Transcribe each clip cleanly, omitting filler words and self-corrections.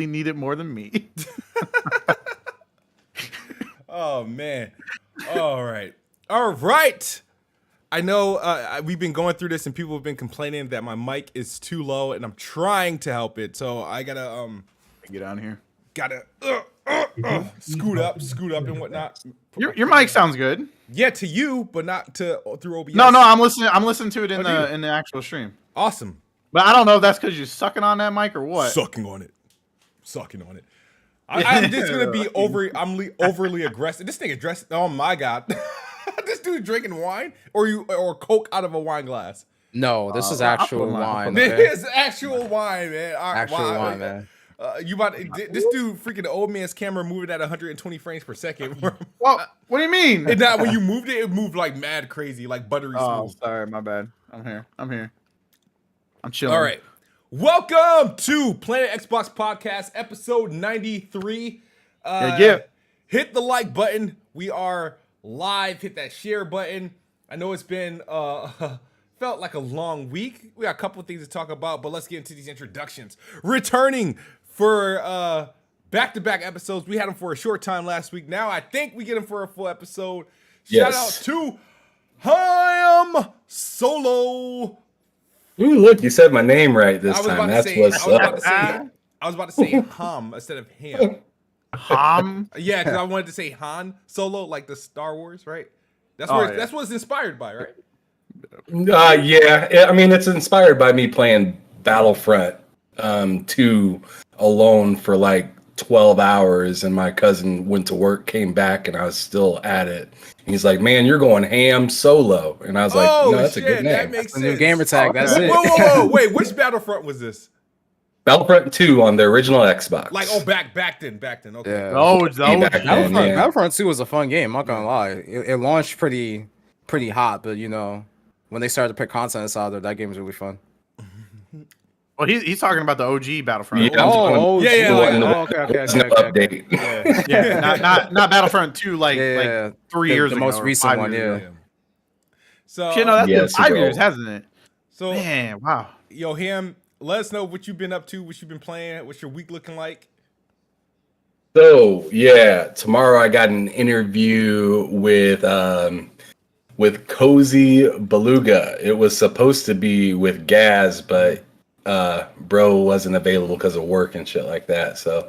need it more than me. Oh man! All right. I know we've been going through this, and people have been complaining that my mic is too low, and I'm trying to help it. So I gotta Get on here. gotta scoot up, and whatnot. Your mic sounds good. Yeah, to you, but not to through OBS. No, I'm listening. I'm listening to it in the actual stream. Awesome. But I don't know if that's because you're sucking on that mic or what. Sucking on it. I'm just gonna be overly aggressive. This thing is dressed. Oh my god, this dude drinking wine or Coke out of a wine glass. No, this is actual wine. This is actual wine, man. Actual wine, man. This dude freaking old man's camera moving at 120 frames per second. Well, what do you mean? And that when you moved it moved like mad crazy, like buttery smooth. Oh, sorry, my bad. I'm here. I'm chilling. All right. Welcome to PlanetXbox Podcast, episode 93. Hit the like button. We are live. Hit that share button. I know it's been felt like a long week. We got a couple of things to talk about, but let's get into these introductions. Returning for back-to-back episodes. We had them for a short time last week. Now I think we get them for a full episode. Shout out to Ham Solo. Ooh, look, you said my name right this time. That's what's up. I was about to say Ham instead of him. Ham? Yeah, because I wanted to say Han Solo, like the Star Wars, right? That's what it's inspired by, right? Yeah. I mean, it's inspired by me playing Battlefront 2 alone for like 12 hours, and my cousin went to work, came back, and I was still at it. He's like, "Man, you're going ham solo," and I was like, "No, that's a good name. That makes sense. New gamer tag. That's it. Whoa! Wait, which Battlefront was this? Battlefront 2 on the original Xbox. Like, back then. Okay. Yeah. Battlefront, Battlefront 2 was a fun game. I'm not gonna lie. It launched pretty hot, but you know, when they started to put content out there, that game was really fun. Well, he's talking about the OG Battlefront. Yeah. Okay. Yeah, not Battlefront 2 like 3 years ago. The most recent one, yeah. So that's been 5 years, hasn't it? So man, wow. Yo, Ham, let us know what you've been up to, what you've been playing, what's your week looking like. So yeah, tomorrow I got an interview with Cozy Beluga. It was supposed to be with Gaz, but bro wasn't available because of work and shit like that. So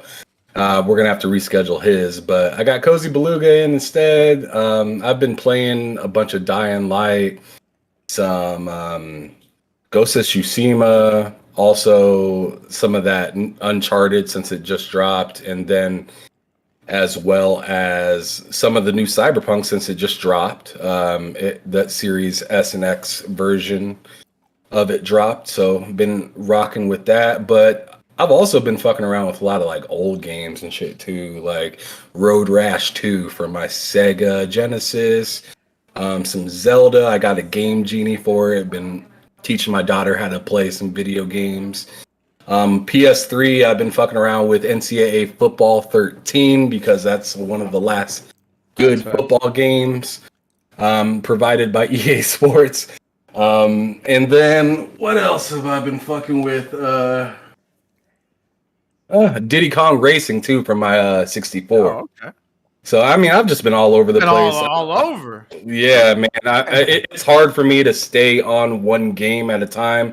we're gonna have to reschedule his. But I got Cozy Beluga in instead. I've been playing a bunch of Dying Light, some Ghost of Tsushima, also some of that Uncharted since it just dropped, and then as well as some of the new Cyberpunk since it just dropped. That Series S and X version of it dropped, so been rocking with that. But I've also been fucking around with a lot of like old games and shit too, like Road Rash 2 for my Sega Genesis, some Zelda. I got a Game Genie for it. Been teaching my daughter how to play some video games. PS3, I've been fucking around with NCAA Football 13 because that's one of the last good football games provided by EA Sports. And then what else have I been fucking with? Diddy Kong Racing too from my 64. Oh, okay. So I mean, I've just been all over the place. All over. Yeah, man. It's hard for me to stay on one game at a time.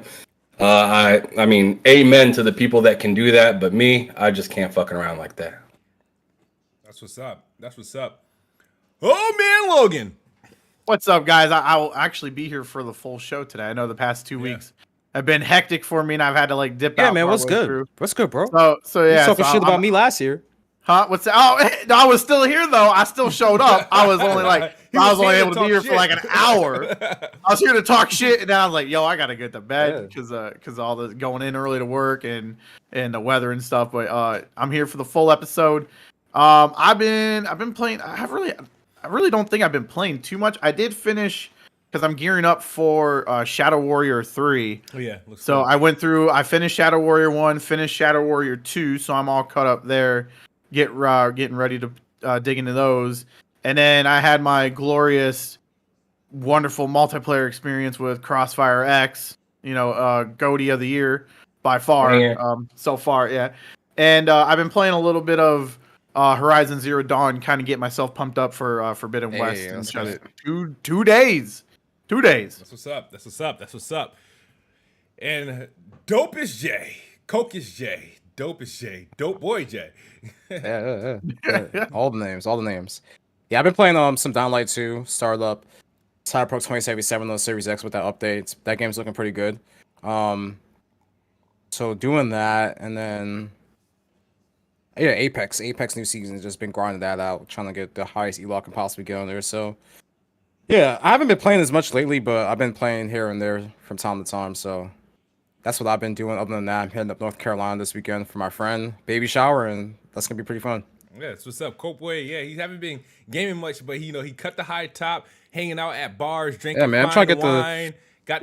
I mean, amen to the people that can do that, but me, I just can't fucking around like that. That's what's up. Oh man, Logan. What's up, guys? I will actually be here for the full show today. I know the past 2 weeks have been hectic for me, and I've had to like dip out. Yeah, man. What's good? What's good, bro? So yeah. You talking shit about me last year. Huh? What's that? Oh, I was still here though. I still showed up. I was only only able to be here for like an hour. I was here to talk shit, and then I was like, "Yo, I gotta get to bed because all the going in early to work and the weather and stuff." But I'm here for the full episode. I've been playing. I really don't think I've been playing too much. I did finish because I'm gearing up for Shadow Warrior 3. Oh yeah. So cool. I finished Shadow Warrior 1, finished Shadow Warrior 2, so I'm all caught up there. Getting ready to dig into those. And then I had my glorious, wonderful multiplayer experience with CrossfireX, GOTY of the year by far. So far, yeah. and I've been playing a little bit of Horizon Zero Dawn, kind of get myself pumped up for Forbidden West in just 2 days. 2 days. That's what's up. That's what's up. That's what's up. And Dope is J, Coke is J, Dope is J, Dope Boy J. Yeah. All the names. Yeah, I've been playing some Downlight 2, started up Cyberpunk2077 on Series X with that update. That game's looking pretty good. So doing that, and then yeah, Apex new season has just been grinding that out, trying to get the highest elo I can possibly get on there. So yeah, I haven't been playing as much lately, but I've been playing here and there from time to time. So that's what I've been doing. Other than that, I'm heading up North Carolina this weekend for my friend baby shower, and that's gonna be pretty fun. Yeah, that's what's up, Cope Boy. Yeah, he haven't been gaming much, but he cut the high top, hanging out at bars, drinking. Yeah, man, I'm trying to get wine.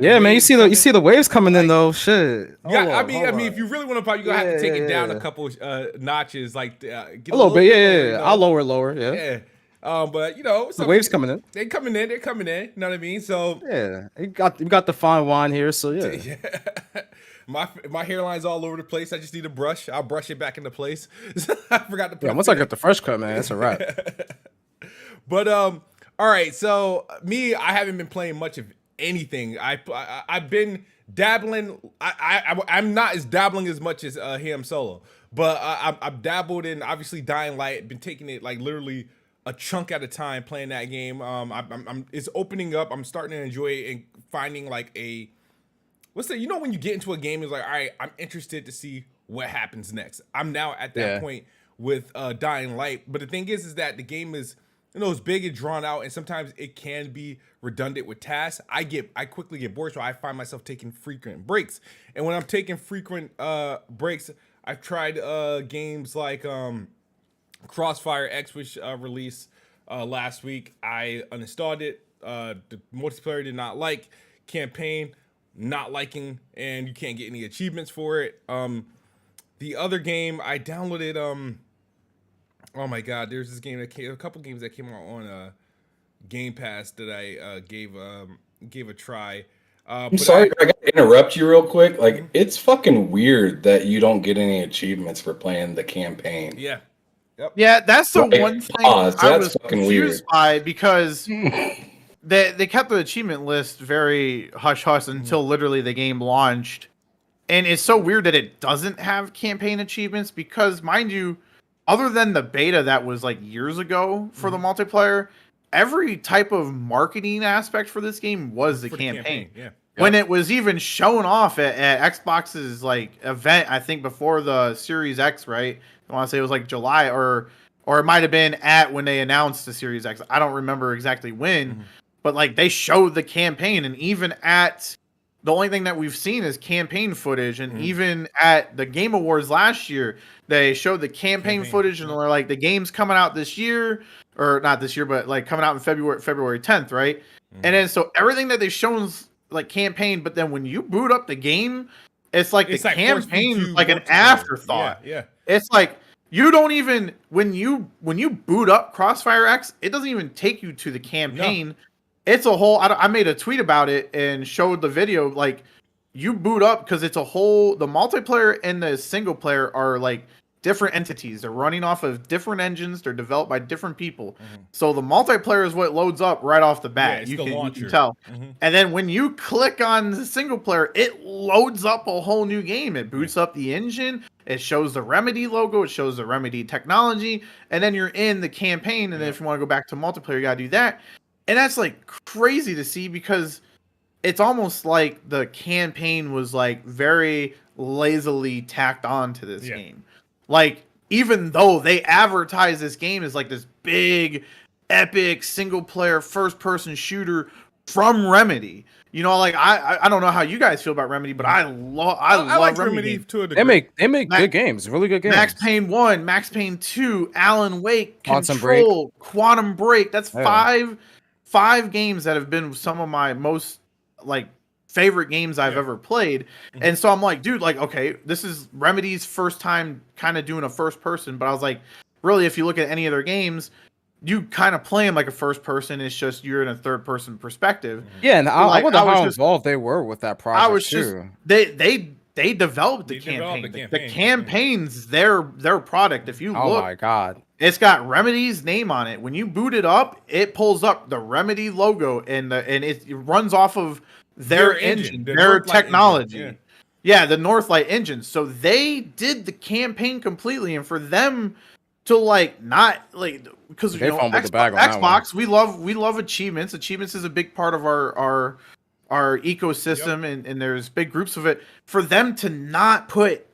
Yeah, man, you see the waves coming in though. Shit. Yeah, I mean, if you really want to pop, you gonna have to take it down a couple notches, like get a little bit. Yeah. You know? I'll lower. Yeah. Yeah. But the waves coming in. They're coming in. You know what I mean? So yeah, we got the fine wine here. So yeah. My hairline's all over the place. I just need a brush. I'll brush it back into place. I forgot to put. Yeah, once I get the fresh cut, man, that's a wrap. But all right. So I haven't been playing much of anything. I've been dabbling. I'm not as dabbling as much as him solo, but I've dabbled in obviously Dying Light. Been taking it like literally a chunk at a time playing that game. It's opening up. I'm starting to enjoy it and finding like a when you get into a game, it's like, all right, I'm interested to see what happens next. I'm now at that point with Dying Light, but the thing is that the game is it's big and drawn out, and sometimes it can be redundant with tasks. I quickly get bored, so I find myself taking frequent breaks. And when I'm taking frequent breaks, I've tried games like CrossfireX, which released last week. I uninstalled it. The multiplayer did not like. Campaign, not liking, and you can't get any achievements for it. The other game I downloaded, oh my god, there's this game a couple games that came out on Game Pass that I gave a try. I'm sorry, I gotta interrupt you real quick. Like, it's fucking weird that you don't get any achievements for playing the campaign. Yeah. Yep. Yeah, that's the one thing I was confused by, because they kept the achievement list very hush-hush until literally the game launched. And it's so weird that it doesn't have campaign achievements, because, mind you, other than the beta that was like years ago for the multiplayer, every type of marketing aspect for this game was the campaign. Yeah. When it was even shown off at Xbox's like event, I think before the Series X, right? I want to say it was like July, or it might have been at when they announced the Series X. I don't remember exactly when, but like they showed the campaign, and even at the only thing that we've seen is campaign footage, and even at the Game Awards last year, they showed the campaign footage, and they're like, the game's coming out this year, or not this year, but like coming out in February 10th, right? And then so everything that they've shown is like campaign, but then when you boot up the game, it's like the campaign like an afterthought. Yeah. It's like you don't even when you boot up CrossfireX, it doesn't even take you to the campaign. No. It's a whole. I made a tweet about it and showed the video. Like, you boot up because it's a whole. The multiplayer and the single player are like different entities. They're running off of different engines. They're developed by different people. So the multiplayer is what loads up right off the bat. You can tell. And then when you click on the single player, it loads up a whole new game. It boots up the engine. It shows the Remedy logo. It shows the Remedy technology. And then you're in the campaign. And then if you want to go back to multiplayer, you got to do that. And that's like crazy to see, because it's almost like the campaign was like very lazily tacked on to this game. Like, even though they advertise this game as like this big, epic, single player, first person shooter from Remedy. You know, like I don't know how you guys feel about Remedy, but I love like Remedy to a degree. They make good games, really good games. Max Payne 1, Max Payne 2, Alan Wake, Control, Quantum Break. That's five games that have been some of my most like favorite games I've ever played. And so I'm like, dude, like, okay, this is Remedy's first time kind of doing a first person, but I was like, really, if you look at any of their games, you kind of play them like a first person. It's just you're in a third person perspective. Yeah, and I wonder how involved they were with that project. They they developed the campaign. The campaign's their product. If you look, oh my god, it's got Remedy's name on it. When you boot it up, it pulls up the Remedy logo and it runs off of their engine, their technology. Engine, yeah, the Northlight engine. So they did the campaign completely, and for them to like not like because you know Xbox, we love achievements. Achievements is a big part of our ecosystem, and there's big groups of it. For them to not put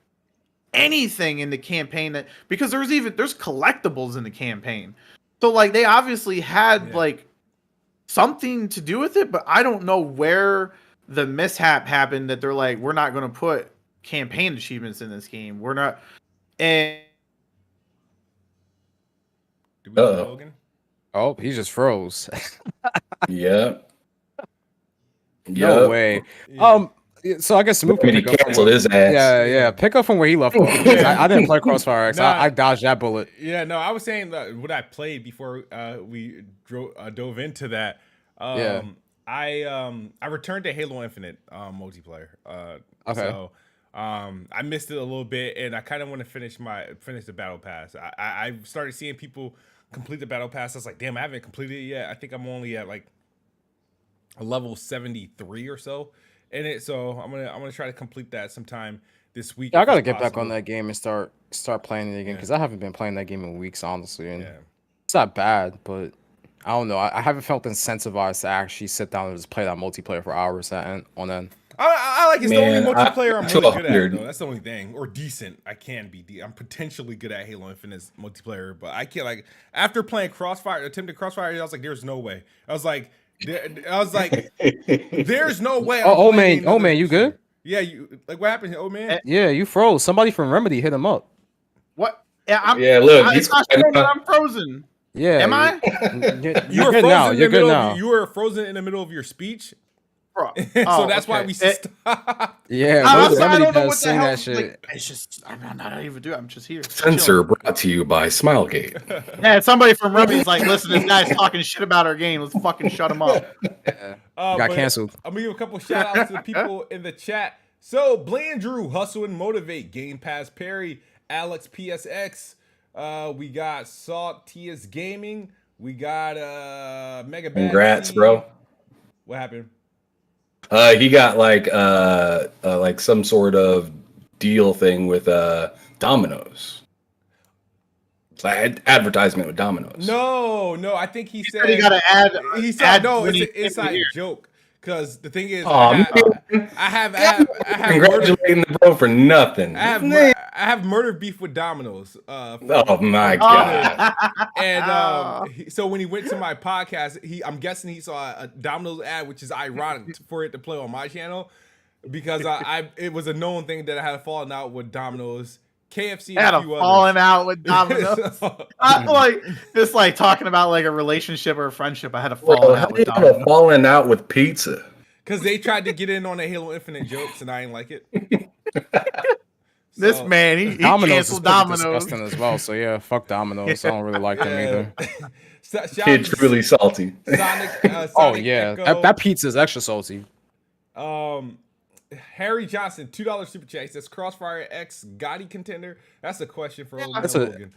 anything in the campaign that because there's collectibles in the campaign, so like they obviously had like something to do with it, but I don't know where the mishap happened that they're like, we're not going to put campaign achievements in this game. We're not. And oh, he just froze. Yeah. No way. So I guess Smoop canceled his ass. Yeah. Pick up from where he left off. I didn't play CrossfireX. I dodged that bullet. Yeah, no, I was saying that what I played before we dove into that. I returned to Halo Infinite multiplayer. Okay. So I missed it a little bit, and I kind of want to finish the battle pass. I started seeing people complete the battle pass. I was like, damn, I haven't completed it yet. I think I'm only at like a level 73 or so in it. So I'm gonna try to complete that sometime this week. Yeah, I gotta get back on that game and start playing it again because I haven't been playing that game in weeks, honestly. And it's not bad, but I don't know. I haven't felt incentivized to actually sit down and just play that multiplayer for hours on end. I like it's the only multiplayer I'm really good at, though. That's the only thing. Or decent. I can be. I'm potentially good at Halo Infinite's multiplayer, but I can't like after playing attempted Crossfire, I was like, there's no way. I was like, there's no way. Oh man, you good? Yeah, you like what happened, oh man? Yeah, you froze. Somebody from Remedy hit him up. What? Look, it's not showing that I'm frozen. Yeah. Am I? You're good now. You're good now. You were frozen in the middle of your speech. Bro. So that's why we stopped. Yeah, I don't know what the hell. That shit. Like, it's just I'm not even doing. I'm just here. Censor brought to you by Smilegate. Yeah, somebody from Remedy's like, listen, this guy's talking shit about our game. Let's fucking shut him up. Got canceled. I'm gonna give a couple shout outs to the people in the chat. So Bland Drew, Hustle and Motivate, Game Pass Perry, Alex PSX. We got Salt TS Gaming. We got Mega Bad. Congrats, bro. What happened? He got like some sort of deal thing with Domino's. It's like advertisement with Domino's. No, I think he said he got to add. He said no, it's an inside joke. Because the thing is, I have congratulating the bro for nothing. I have murder beef with Domino's. Oh my god! And so when he went to my podcast, I'm guessing he saw a Domino's ad, which is ironic for it to play on my channel because it was a known thing that I had fallen out with Domino's. KFC had a falling out with Domino's. It's like talking about like a relationship or a friendship. I had a falling out with Domino's. Falling out with pizza. Because they tried to get in on the Halo Infinite jokes and I ain't like it. This man, he canceled Domino's as well. So yeah, fuck Domino's. I don't really like them either. It's really salty. Sonic oh yeah, that pizza is extra salty. Harry Johnson, $2 super chat. He says CrossfireX Gotti contender. That's a question for Ole Man Logan.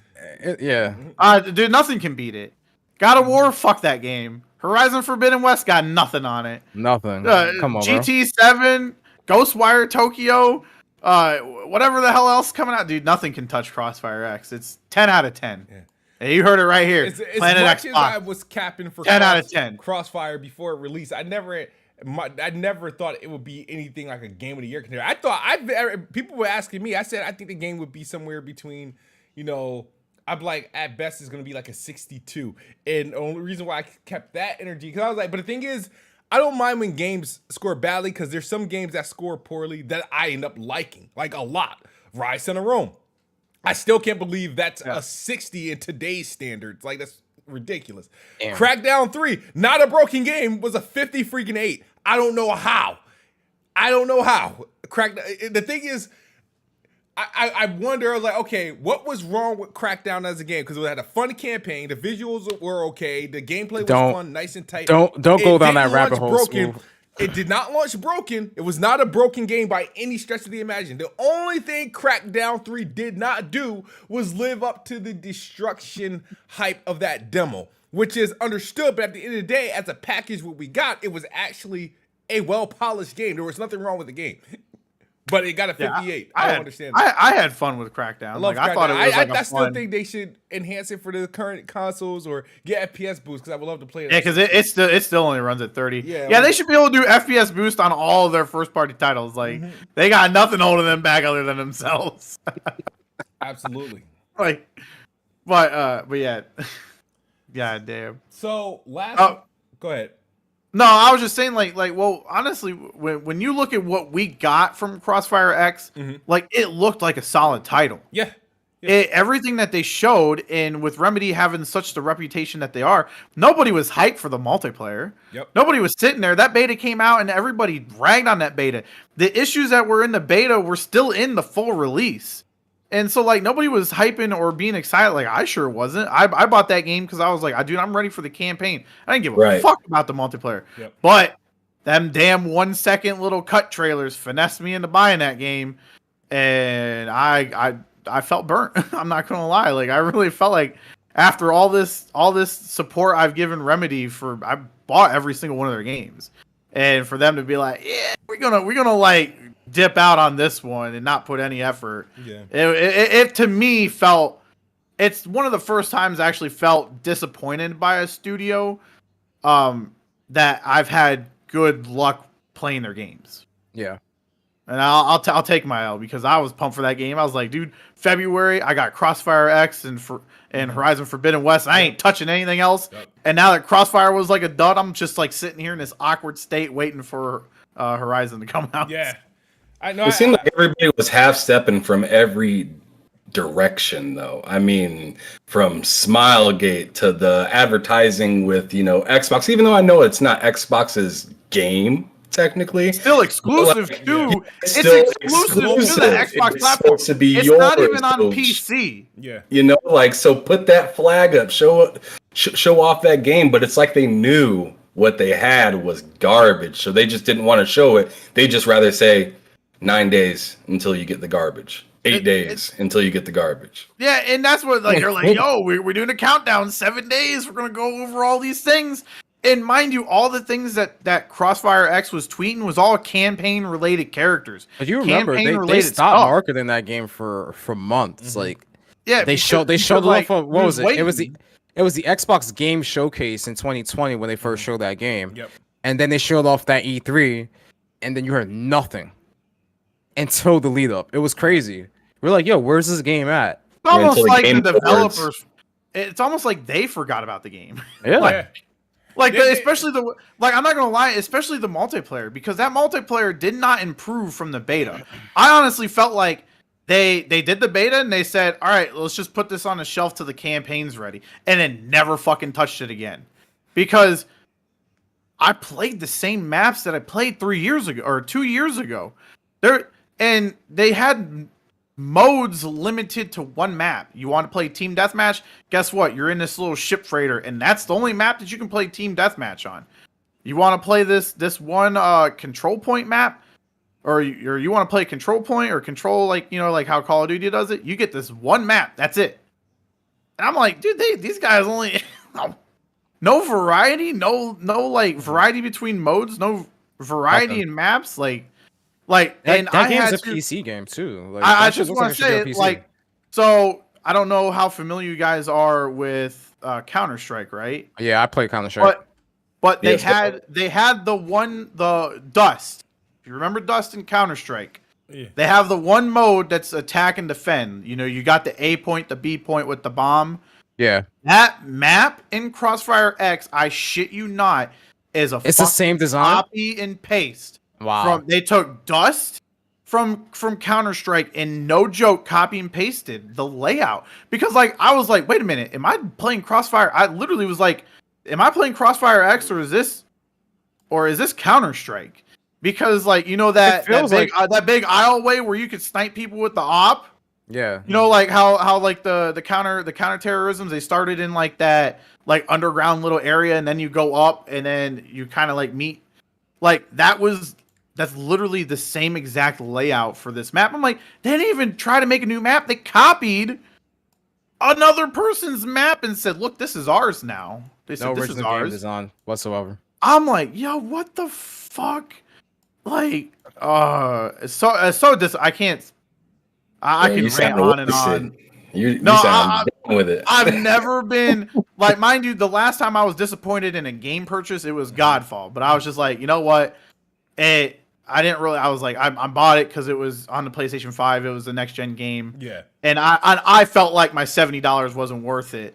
Dude, nothing can beat it. God of War, fuck that game. Horizon Forbidden West got nothing on it. Nothing. Come on, GT7, Ghostwire Tokyo, whatever the hell else coming out, dude. Nothing can touch CrossfireX. It's 10 out of 10. Yeah. And you heard it right here. PlanetXbox. As I was capping for 10 out of 10 Crossfire before it released, I never thought it would be anything like a game of the year contender. I thought people were asking me. I said I think the game would be somewhere between, I'm like at best it's gonna be like a 62. And the only reason why I kept that energy because I was like, but the thing is, I don't mind when games score badly because there's some games that score poorly that I end up liking like a lot. Rise Center Rome. I still can't believe that's a 60 in today's standards. Like that's ridiculous. Damn. Crackdown 3, not a broken game, was a 50 freaking 8. I don't know how. The thing is, I wonder, I was like, okay, what was wrong with Crackdown as a game? Because it had a fun campaign, the visuals were okay, the gameplay was fun, nice and tight. Don't go down that rabbit hole. It did not launch broken. It was not a broken game by any stretch of the imagination. The only thing Crackdown 3 did not do was live up to the destruction hype of that demo, which is understood. But at the end of the day, as a package, what we got, it was actually a well-polished game. There was nothing wrong with the game. But it got a 58. I don't understand that. I had fun with Crackdown. I thought it was like I still think they should enhance it for the current consoles or get FPS boost because I would love to play it. Yeah, because it still only runs at 30. Yeah, they should be able to do FPS boost on all of their first party titles. Like they got nothing holding them back other than themselves. Absolutely. But yeah, god damn. So go ahead. No, I was just saying, well, honestly, when you look at what we got from CrossfireX, like, it looked like a solid title. Yeah. Everything that they showed, and with Remedy having such the reputation that they are, nobody was hyped for the multiplayer. Yep. Nobody was sitting there. That beta came out, and everybody ragged on that beta. The issues that were in the beta were still in the full release. And so, like, nobody was hyping or being excited. Like, I sure wasn't. I bought that game because I was like, dude, I'm ready for the campaign. I didn't give a fuck about the multiplayer. Yep. But them damn 1 second little cut trailers finessed me into buying that game. And I felt burnt. I'm not going to lie. Like, I really felt like after all this support I've given Remedy I bought every single one of their games. And for them to be like, yeah, we're gonna like dip out on this one and not put any effort. Yeah. It to me felt, it's one of the first times I actually felt disappointed by a studio that I've had good luck playing their games. Yeah. And I'll take my L because I was pumped for that game. I was like, dude, February I got CrossfireX and Horizon Forbidden West. I ain't touching anything else. Yep. And now that Crossfire was like a dud, I'm just like sitting here in this awkward state waiting for Horizon to come out. Yeah. I know. It seemed like everybody was half-stepping from every direction, though. I mean, from Smilegate to the advertising with, Xbox, even though I know it's not Xbox's game, technically. It's still exclusive to it's exclusive to the Xbox platform. To be it's yours, not even on PC. Yeah. So put that flag up, show off that game, but it's like they knew what they had was garbage, so they just didn't want to show it. They just rather say 9 days until you get the garbage. 8 days until you get the garbage. Yeah, and that's what you're like, yo, we're doing a countdown, 7 days. We're gonna go over all these things. And mind you, all the things that CrossfireX was tweeting was all campaign-related characters. But you remember, they stopped marketing that game for months. Mm-hmm. Like, yeah, they showed off of, what was it? It was the Xbox Game Showcase in 2020 when they first showed that game. Yep. And then they showed off that E3, and then you heard nothing until the lead up. It was crazy. We're like, yo, where's this game at? It's almost like the developers. It's almost like they forgot about the game. Yeah. Especially I'm not gonna lie, especially the multiplayer, because that multiplayer did not improve from the beta. I honestly felt like they did the beta and they said, all right, let's just put this on the shelf till the campaign's ready, and then never fucking touched it again. Because I played the same maps that I played 3 years ago or 2 years ago. They had modes limited to one map. You want to play team deathmatch? Guess what? You're in this little ship freighter, and that's the only map that you can play team deathmatch on. You want to play this one control point map, or you want to play control point or control like how Call of Duty does it? You get this one map. That's it. And I'm like, dude, these guys only no variety, no like variety between modes, no variety in maps, that game's a PC game too. Like, I just want to say, so I don't know how familiar you guys are with Counter-Strike, right? Yeah, I play Counter-Strike. But they had the Dust. If you remember Dust in Counter-Strike, they have the one mode that's attack and defend. You got the A point, the B point with the bomb. Yeah. That map in CrossfireX, I shit you not, is it's the same design. Copy and paste. Wow. They took Dust from Counter-Strike and no joke copy and pasted the layout. Because I was like, wait a minute, am I playing Crossfire? I literally was like, am I playing CrossfireX or is this Counter-Strike? Because that big aisleway where you could snipe people with the op. Yeah. How the counter terrorisms, they started in that underground little area, and then you go up and then you kind of meet. like that's literally the same exact layout for this map. I'm like, they didn't even try to make a new map. They copied another person's map and said, look, this is ours now. They said, No this is original game ours. design whatsoever. I'm like, yo, what the fuck? Like, it's so I can't. I can rant on and on. You sound done with it. I've never been like, mind you, the last time I was disappointed in a game purchase, it was Godfall. But I was just like, you know what? I didn't really. I was like, I bought it because it was on the PlayStation 5. It was the next gen game. Yeah. And I felt like my $70 wasn't worth it.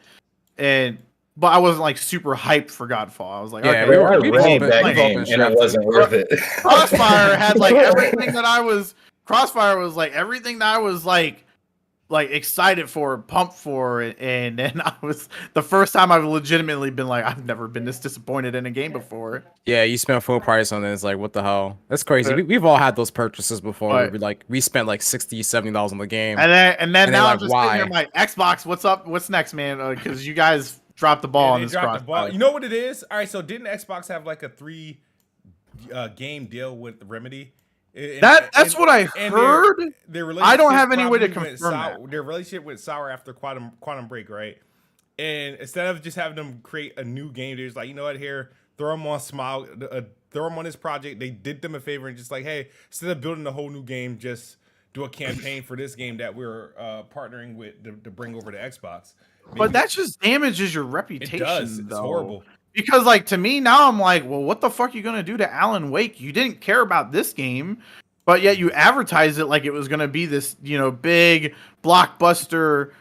But I wasn't like super hyped for Godfall. I was like, Yeah, okay, I read that like, game and it wasn't worth it. Crossfire had like everything that I was. Crossfire was like everything that I was like excited for, pumped for, and then I was the first time I've legitimately been like, I've never been this disappointed in a game before. Yeah, you spent full price on it. It's like, what the hell? That's crazy. We've all had those purchases before. Right. We spent like $60, $70 on the game. And then now like, I'm just sitting here, my Xbox. What's up? What's next, man? Because you guys dropped the ball on this Crossfire. You know what it is? All right, so didn't Xbox have like a 3 game deal with Remedy? That's what I heard. I don't have any way to confirm that. Their relationship went sour after Quantum Break, right? And instead of just having them create a new game, they're just like, you know what, here, throw them on throw them on this project. They did them a favor and just like, hey, instead of building a whole new game, just do a campaign for this game that we're partnering with to bring over to Xbox. But that just damages your reputation. It does. It's horrible. Because, like, to me, now I'm like, well, what the fuck are you going to do to Alan Wake? You didn't care about this game, but yet you advertised it like it was going to be this, big blockbuster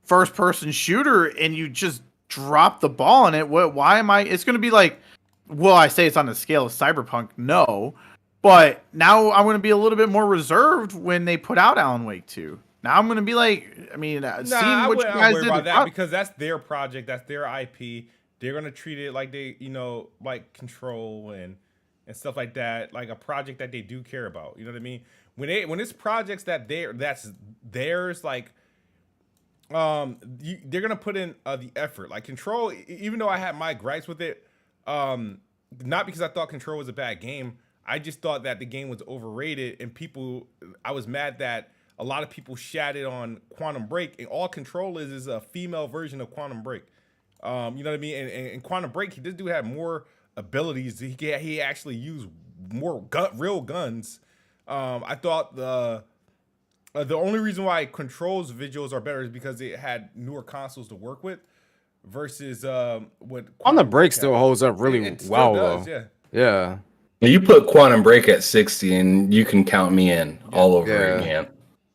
first-person shooter, and you just dropped the ball on it. Why am I? It's going to be like, well, I say it's on the scale of Cyberpunk. No. But now I'm going to be a little bit more reserved when they put out Alan Wake 2. Now I'm going to be like, seeing what you guys did about that because that's their project. That's their IP. They're gonna treat it like they, like Control and stuff like that, like a project that they do care about. You know what I mean? When it's projects that's theirs, like, they're gonna put in the effort. Like Control, even though I had my gripes with it, not because I thought Control was a bad game, I just thought that the game was overrated and I was mad that a lot of people shattered on Quantum Break, and all Control is a female version of Quantum Break. You know what I mean? And Quantum Break, this dude had more abilities. He actually used more real guns. I thought the only reason why Control's visuals are better is because it had newer consoles to work with versus what Quantum Break still holds up really well. Does, though. Yeah. You put Quantum Break at 60 and you can count me in all over again.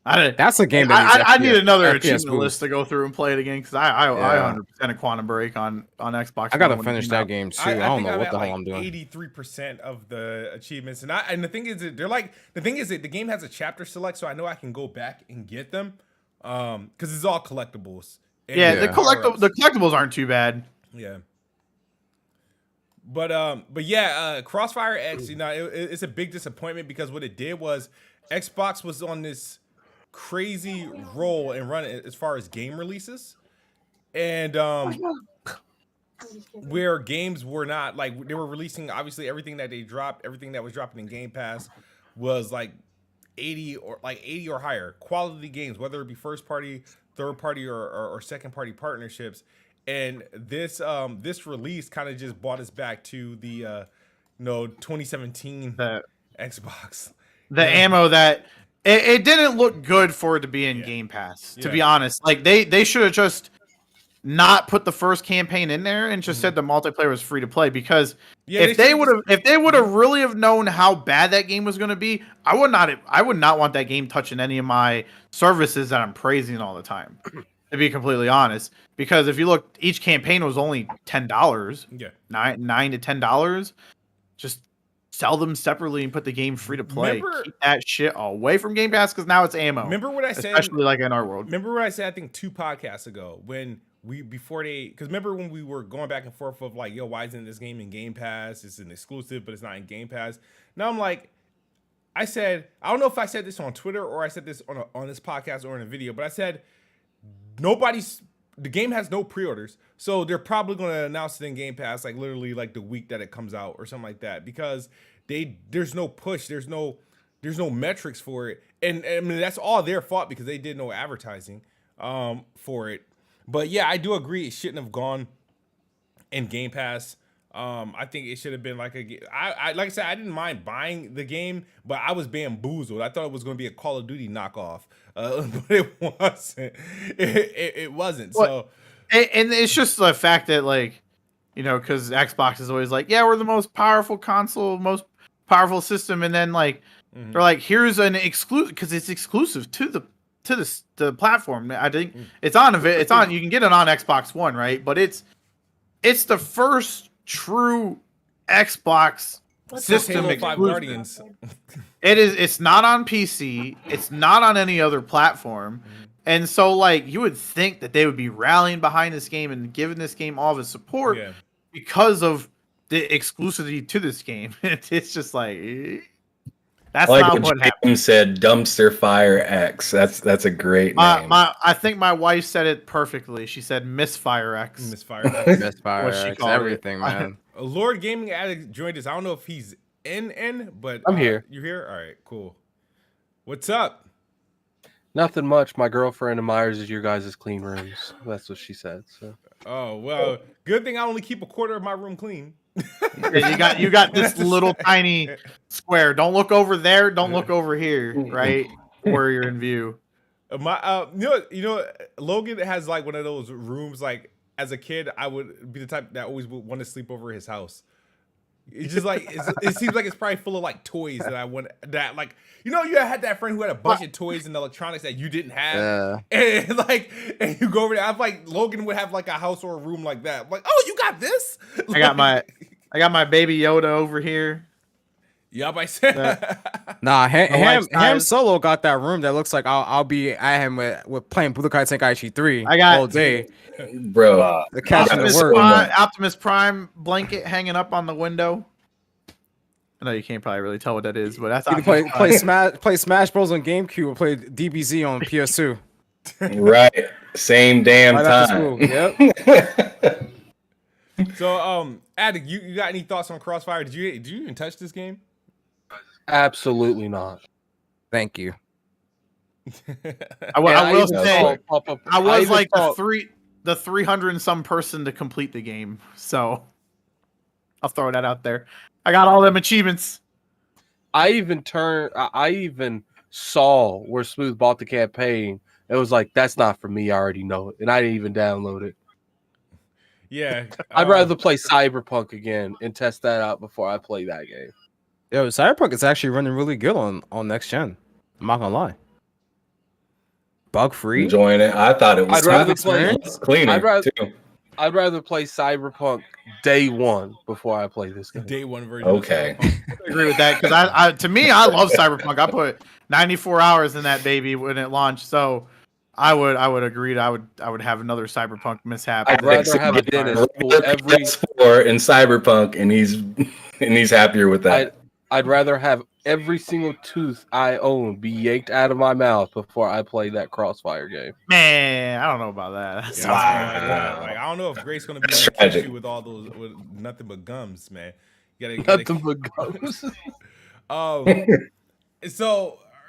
That's a game I need another achievement list to go through and play it again because I 100% a Quantum Break on Xbox. I gotta finish that game too. I don't know what the hell I'm doing. 83% of the achievements, and the thing is that the game has a chapter select, so I know I can go back and get them because it's all collectibles. The collectibles aren't too bad. Yeah. But CrossfireX, it's a big disappointment because what it did was Xbox was on this crazy roll and run as far as game releases, and where games were not like they were releasing. Obviously, everything that they dropped, everything that was dropping in Game Pass was like 80 or higher quality games, whether it be first party, third party, or second party partnerships. And this release kind of just brought us back to the 2017 Xbox. The ammo that it didn't look good for it to be in Game Pass, to be honest. Like they should have just not put the first campaign in there and just said the multiplayer was free to play, because if they would have really have known how bad that game was going to be, I would not want that game touching any of my services that I'm praising all the time. To be completely honest, because if you look, each campaign was only $10. Yeah, $9 to $10. Just sell them separately and put the game free to play. Keep that shit away from Game Pass because now it's ammo. Remember what I said? Especially like in our world. Remember what I said? I think 2 podcasts ago because remember when we were going back and forth of like, yo, why isn't this game in Game Pass? It's an exclusive, but it's not in Game Pass. Now I'm like, I said, I don't know if I said this on Twitter or I said this on this podcast or in a video, but I said the game has no pre-orders, so they're probably going to announce it in Game Pass like literally like the week that it comes out or something like that, because there's no push, there's no metrics for it, and I mean that's all their fault because they did no advertising for it. But yeah, I do agree it shouldn't have gone in Game Pass. I think it should have been like I like I said, I didn't mind buying the game, but I was bamboozled. I thought it was going to be a Call of Duty knockoff, but it wasn't. It wasn't. Well, so, and it's just the fact that like, you know, because Xbox is always like, yeah, we're the most powerful console, most powerful system, and then like they're like, here's an exclusive because it's exclusive to the platform. I think it's on you can get it on Xbox One, right? But it's the first true Xbox system Halo 5 Guardians. It's not on PC, it's not on any other platform. And so like you would think that they would be rallying behind this game and giving this game all of its support because of the exclusivity to this game. It's just like that's like not what happened. James said, Dumpster Fire X. That's a great name. I think my wife said it perfectly. She said Misfire X. Misfire X. Misfire X, everything, man. Lord Gaming Addict joined us. I don't know if he's in, but I'm here. You're here? All right, cool. What's up? Nothing much. My girlfriend admires your guys' clean rooms. That's what she said. So. Oh well, good thing I only keep a quarter of my room clean. You got this little tiny square. Don't look over there. Don't look over here. Right where you're in view. My you know, Logan has like one of those rooms. Like as a kid, I would be the type that always would want to sleep over his house. It's just like it seems like it's probably full of like toys that I want. That like you know you had that friend who had a bunch of toys and electronics that you didn't have, and you go over there. I'm like Logan would have like a house or a room like that. I'm like, oh, you got this? I got my baby Yoda over here. Yup, I said. Nah, Ham Solo got that room that looks like I'll be at him with playing Budokai Tenkaichi 3 all day. Bro, the catching the word. Optimus Prime blanket hanging up on the window. I know you can't probably really tell what that is, but that's you can play Smash Bros on GameCube or play DBZ on PS2. Right, same damn time. Yep. So, Addict, you got any thoughts on Crossfire? Did you even touch this game? Absolutely not. Thank you. I will say I was like the 300 and some person to complete the game, so I'll throw that out there. I got all them achievements. I even saw where Smooth bought the campaign. It was like, that's not for me. I already know it, and I didn't even download it. Yeah, I'd rather play Cyberpunk again and test that out before I play that game. Yo, Cyberpunk is actually running really good on NextGen. I'm not gonna lie. Bug free. Enjoying it. I thought it was I'd rather play cleaner too. I'd rather play Cyberpunk day one before I play this game. Day one version. Okay. I agree with that because to me I love Cyberpunk. I put 94 hours in that baby when it launched, so I would agree. I would have another Cyberpunk mishap. I'd rather have a dentist every in Cyberpunk, and he's happier with that. I'd rather have every single tooth I own be yanked out of my mouth before I play that Crossfire game. Man, I don't know about that. Like, I don't know if Grace's gonna be able to teach you with all those with nothing but gums, man. You gotta nothing but gums.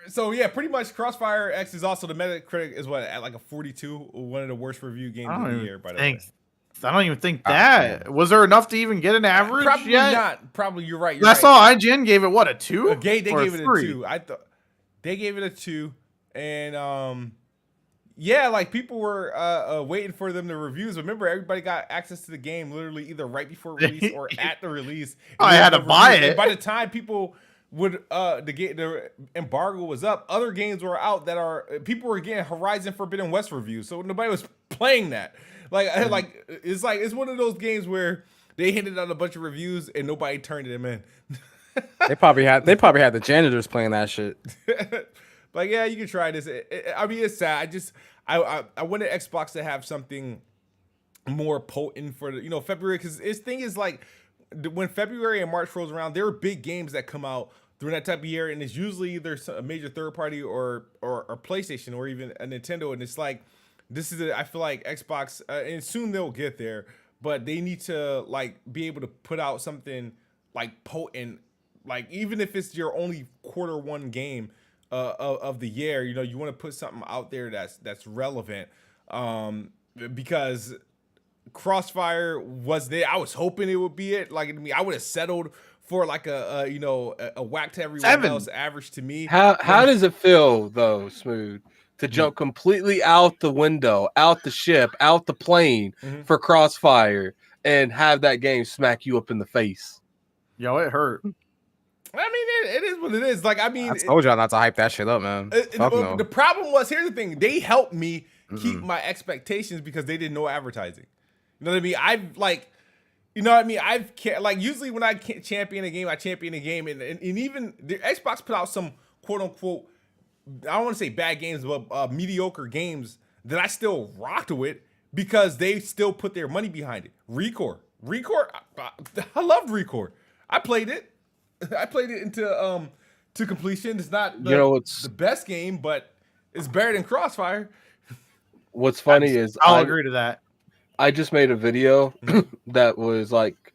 So yeah, pretty much CrossfireX is also the Metacritic is what at like a 42, one of the worst review games of the year. By the way, I don't even think that was there enough to even get an average. Probably yet? Not. Probably you're right. I saw IGN gave it what a 2. They gave it a 2. I thought they gave it a 2, and yeah, like people were waiting for them to reviews. Remember, everybody got access to the game literally either right before release or at the release. I had to buy it. And by the time people would the embargo was up, other games were out that people were getting Horizon Forbidden West reviews, so nobody was playing that. Like it's one of those games where they handed out a bunch of reviews and nobody turned them in. They probably had the janitors playing that shit. Like, yeah, you can try this. I mean, it's sad. I wanted Xbox to have something more potent for February, because its thing is like when February and March rolls around, there are big games that come out during that type of year, and it's usually either a major third party or PlayStation or even a Nintendo, and it's like I feel like Xbox, and soon they'll get there, but they need to like be able to put out something like potent like even if it's your only quarter one game of the year, you know, you want to put something out there that's relevant, because Crossfire was there. I was hoping it would be it. Like, I mean, I would have settled for like a whack to everyone 7. else, average to me. How does it feel though, Smooth, to jump completely out the window, out the ship, out the plane for Crossfire and have that game smack you up in the face? Yo, it hurt. I mean, it is what it is. Like, I mean, I told y'all not to hype that shit up, man. Fuck no. The problem was, here's the thing: they helped me keep my expectations because they did no advertising. You know what I mean? I've like, you know what I mean? Like usually when I champion a game, and even the Xbox put out some quote unquote, I don't want to say bad games, but mediocre games that I still rocked with because they still put their money behind it. Recore, I loved Recore. I played it into to completion. It's not the best game, but it's better than Crossfire. What's funny is I'll agree to that. I just made a video that was like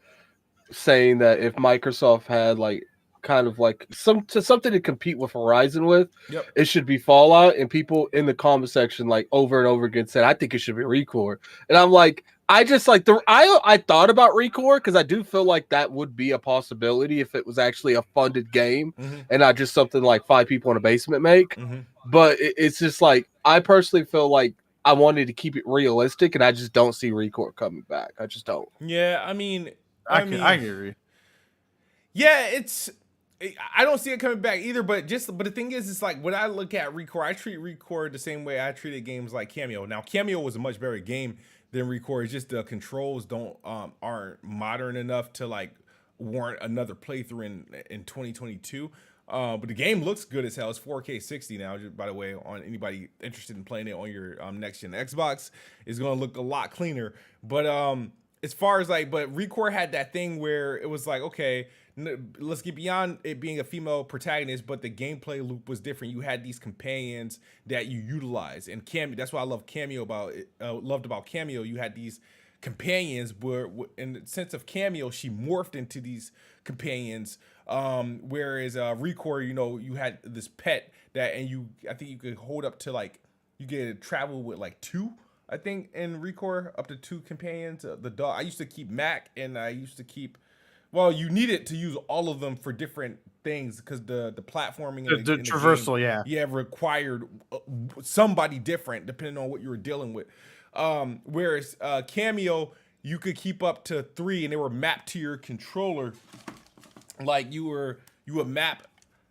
saying that if Microsoft had like kind of like something to compete with Horizon with, it should be Fallout. And people in the comment section like over and over again said, I think it should be Recore. And I'm like, I just like I thought about Recore because I do feel like that would be a possibility if it was actually a funded game and not just something like 5 people in a basement make. But it's just like I personally feel like I wanted to keep it realistic, and I just don't see Recore coming back. I just don't. Yeah, I mean, I agree. Yeah, I don't see it coming back either. But the thing is, it's like when I look at Recore, I treat Recore the same way I treated games like Cameo. Now, Cameo was a much better game than Recore. It's just the controls aren't modern enough to like warrant another playthrough in 2022. But the game looks good as hell. It's 4K 60 now. Just by the way, on anybody interested in playing it on your next-gen Xbox, it's gonna look a lot cleaner. But as far as like, but Recore had that thing where it was like, okay, let's get beyond it being a female protagonist, but the gameplay loop was different. You had these companions that you utilize, and Cameo. That's what I love loved about Cameo. You had these companions where, in the sense of Cameo, she morphed into these companions. Whereas Recore, you know, you had this pet that, and I think you could hold up to like, you could travel with like 2, I think, in Recore, up to 2 companions. The dog, I used to keep Mac, and I used to keep, well, you needed to use all of them for different things because the platforming and the traversal, required somebody different depending on what you were dealing with. Whereas Cameo, you could keep up to 3, and they were mapped to your controller. Like you would map,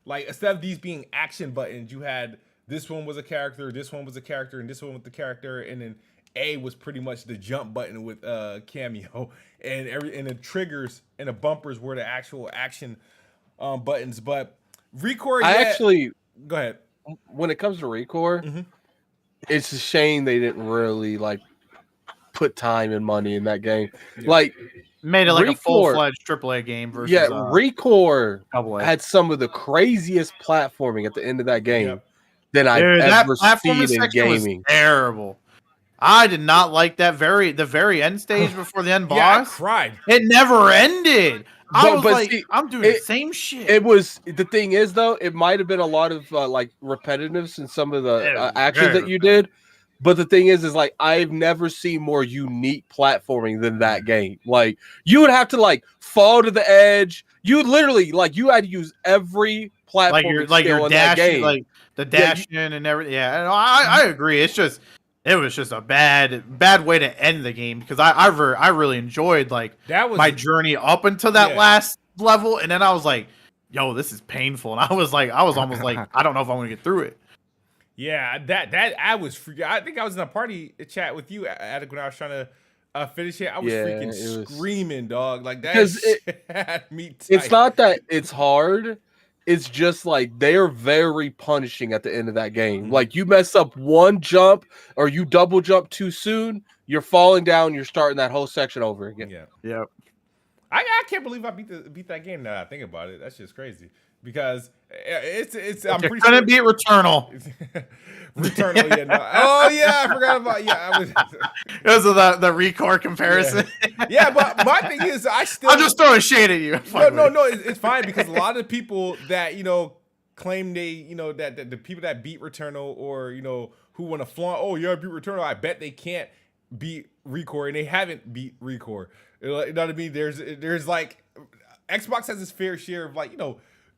like instead of these being action buttons, you had this one was a character, this one was a character, and this one was the character, and then A was pretty much the jump button with Cameo, and the triggers and the bumpers were the actual action buttons. But Recore, actually go ahead. When it comes to Recore, it's a shame they didn't really like put time and money in that game. Like made it like a full-fledged AAA game versus Recore had some of the craziest platforming at the end of that game than I've ever seen in gaming. Was terrible. I did not like the very end stage before the end boss. Yeah, I cried. It never ended. I was like, I'm doing the same shit. It was, the thing is though, it might have been a lot of like repetitiveness in some of the actions that you did. But the thing is like, I've never seen more unique platforming than that game. Like, you would have to like fall to the edge. You literally like, you had to use every platform like your dash, like the dash in and everything. Yeah, I agree. It was just a bad way to end the game because I really enjoyed like my journey up until that last level, and then I was like, yo, this is painful, and I was almost like, I don't know if I'm gonna get through it. Yeah, that I was freaking. I think I was in a party chat with you, Addict, when I was trying to finish it. I was freaking screaming, dog. Like that had me tight. It's not that it's hard. It's just like they're very punishing at the end of that game. Like you mess up one jump or you double jump too soon, you're falling down. You're starting that whole section over again. Yeah. I can't believe I beat that game. Now I think about it, that's just crazy. because it's I'm You pretty couldn't sure beat Returnal. Returnal, yeah. No. Oh yeah, I forgot about I was Because of the Recore comparison. yeah, but my thing is, I'm just throwing shade at you. No, it's fine because a lot of people that claim they that the people that beat Returnal or who want to flaunt, oh yeah, I beat Returnal, I bet they can't beat Recore, and they haven't beat Recore. You know what I mean? There's like Xbox has its fair share of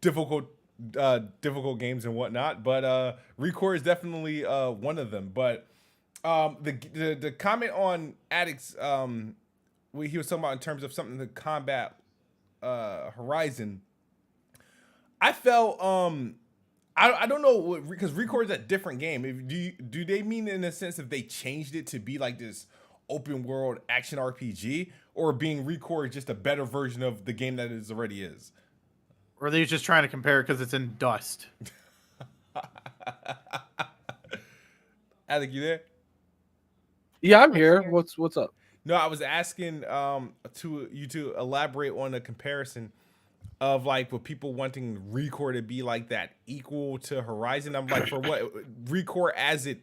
difficult games and whatnot, but Recore is definitely one of them. But the comment on Addict's what he was talking about in terms of something to combat Horizon, I felt I don't know, because Recore is a different game. Do they mean in a sense if they changed it to be like this open world action RPG, or being Recore just a better version of the game that it already is? Or are they just trying to compare it because it's in Dust? Alec, you there? Yeah, I'm here. What's up? No, I was asking to elaborate on a comparison of like with people wanting Recore to be like that equal to Horizon. I'm like, for what? Recore as it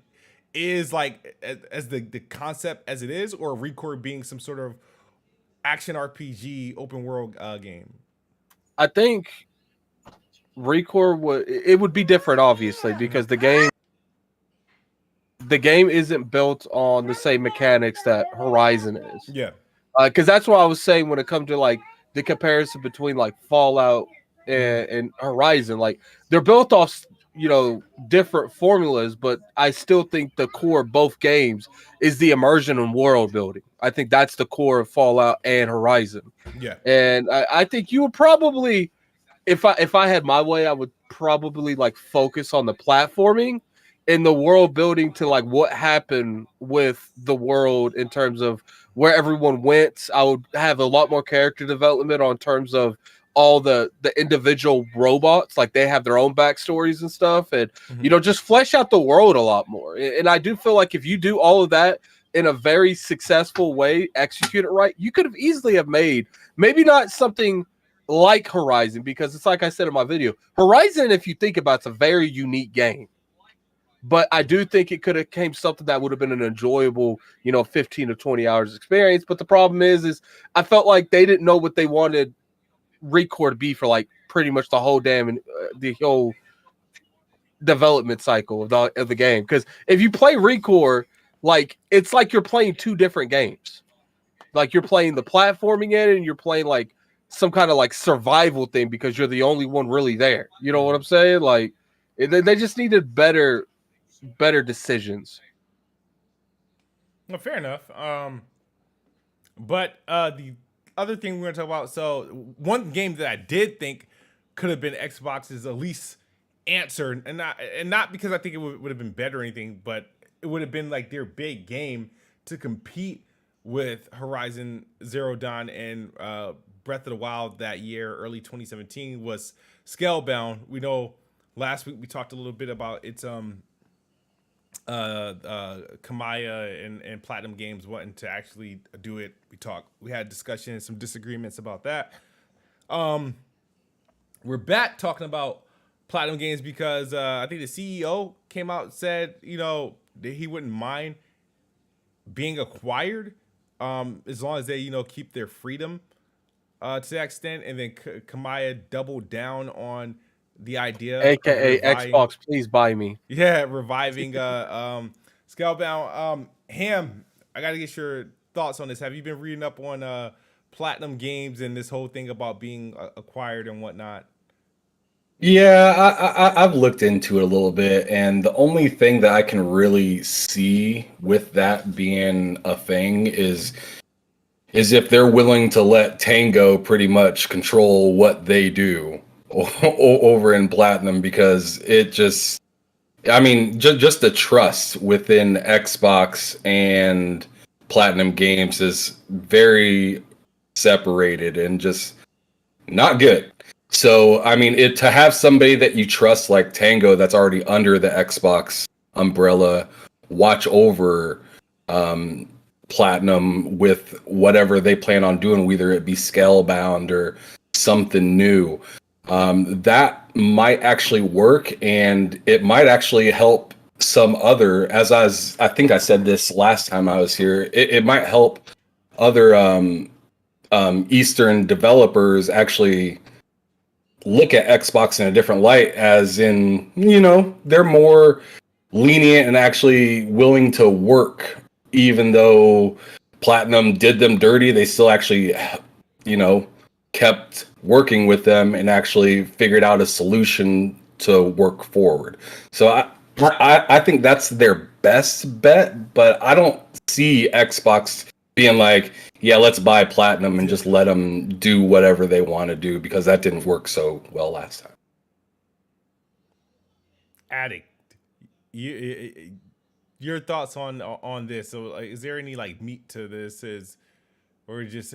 is, like as the concept as it is, or Recore being some sort of action RPG open world game? I think Recore would be different, obviously, because the game isn't built on the same mechanics that Horizon is. Yeah. Because that's what I was saying when it comes to like the comparison between like Fallout and Horizon. Like they're built off different formulas, but I still think the core of both games is the immersion and world building. I think that's the core of Fallout and Horizon. Yeah. And I think you would probably, if I had my way, I would probably like focus on the platforming and the world building to like what happened with the world in terms of where everyone went. I would have a lot more character development on terms of all the individual robots, like they have their own backstories and stuff, and just flesh out the world a lot more. And I do feel like if you do all of that in a very successful way, execute it right, you could have easily have made maybe not something like Horizon, because it's like I said in my video, Horizon, if you think about it, it's a very unique game. But I do think it could have came something that would have been an enjoyable, 15 to 20 hours experience. But the problem is I felt like they didn't know what they wanted Recore to be for like pretty much the whole the whole development cycle of the game. Because if you play Recore, like it's like you're playing two different games. Like you're playing the platforming in, and you're playing like some kind of like survival thing because you're the only one really there. You know what I'm saying? Like they just needed better decisions. Well, fair enough. But the other thing we're going to talk about, so one game that I did think could have been Xbox's at least answer, and not because I think it would have been better or anything, but it would have been like their big game to compete with Horizon Zero Dawn and Breath of the Wild that year, early 2017, was Scalebound. We know last week we talked a little bit about its Kamaya and PlatinumGames wanting to actually do it. We had discussions, some disagreements about that. We're back talking about PlatinumGames because I think the CEO came out and said, that he wouldn't mind being acquired as long as they, keep their freedom to that extent. And then Kamaya doubled down on the idea, aka Xbox, please buy me. Yeah, reviving Scalebound. Ham, I gotta get your thoughts on this. Have you been reading up on PlatinumGames and this whole thing about being acquired and whatnot? Yeah, I've looked into it a little bit, and the only thing that I can really see with that being a thing is if they're willing to let Tango pretty much control what they do over in Platinum, because it just the trust within Xbox and PlatinumGames is very separated and just not good. So to have somebody that you trust like Tango, that's already under the Xbox umbrella, watch over Platinum with whatever they plan on doing, whether it be Scalebound or something new. That might actually work, and it might actually help some other, I think I said this last time I was here, it might help other Eastern developers actually look at Xbox in a different light, as in, they're more lenient and actually willing to work, even though Platinum did them dirty. They still actually, kept working with them and actually figured out a solution to work forward. So I think that's their best bet, but I don't see Xbox being like, yeah, let's buy Platinum and just let them do whatever they want to do, because that didn't work so well last time. Addict, your thoughts on this? So, like, is there any like meat to this? Or just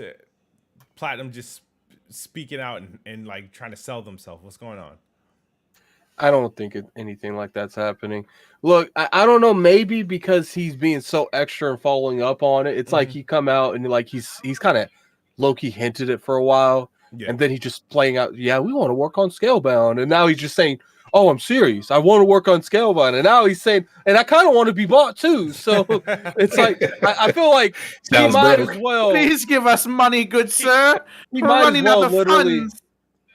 Platinum just speaking out and like trying to sell themselves? What's going on? I don't think anything like that's happening. Look, I don't know. Maybe because he's being so extra and following up on it, it's like he come out and like he's kind of low-key hinted it for a while, and then he just playing out. Yeah, we want to work on Scalebound, and now he's just saying, "Oh, I'm serious. I want to work on Scalebound," and now he's saying, "And I kind of want to be bought too." So it's like I feel like he might as well. Please give us money, good sir. He might as well literally.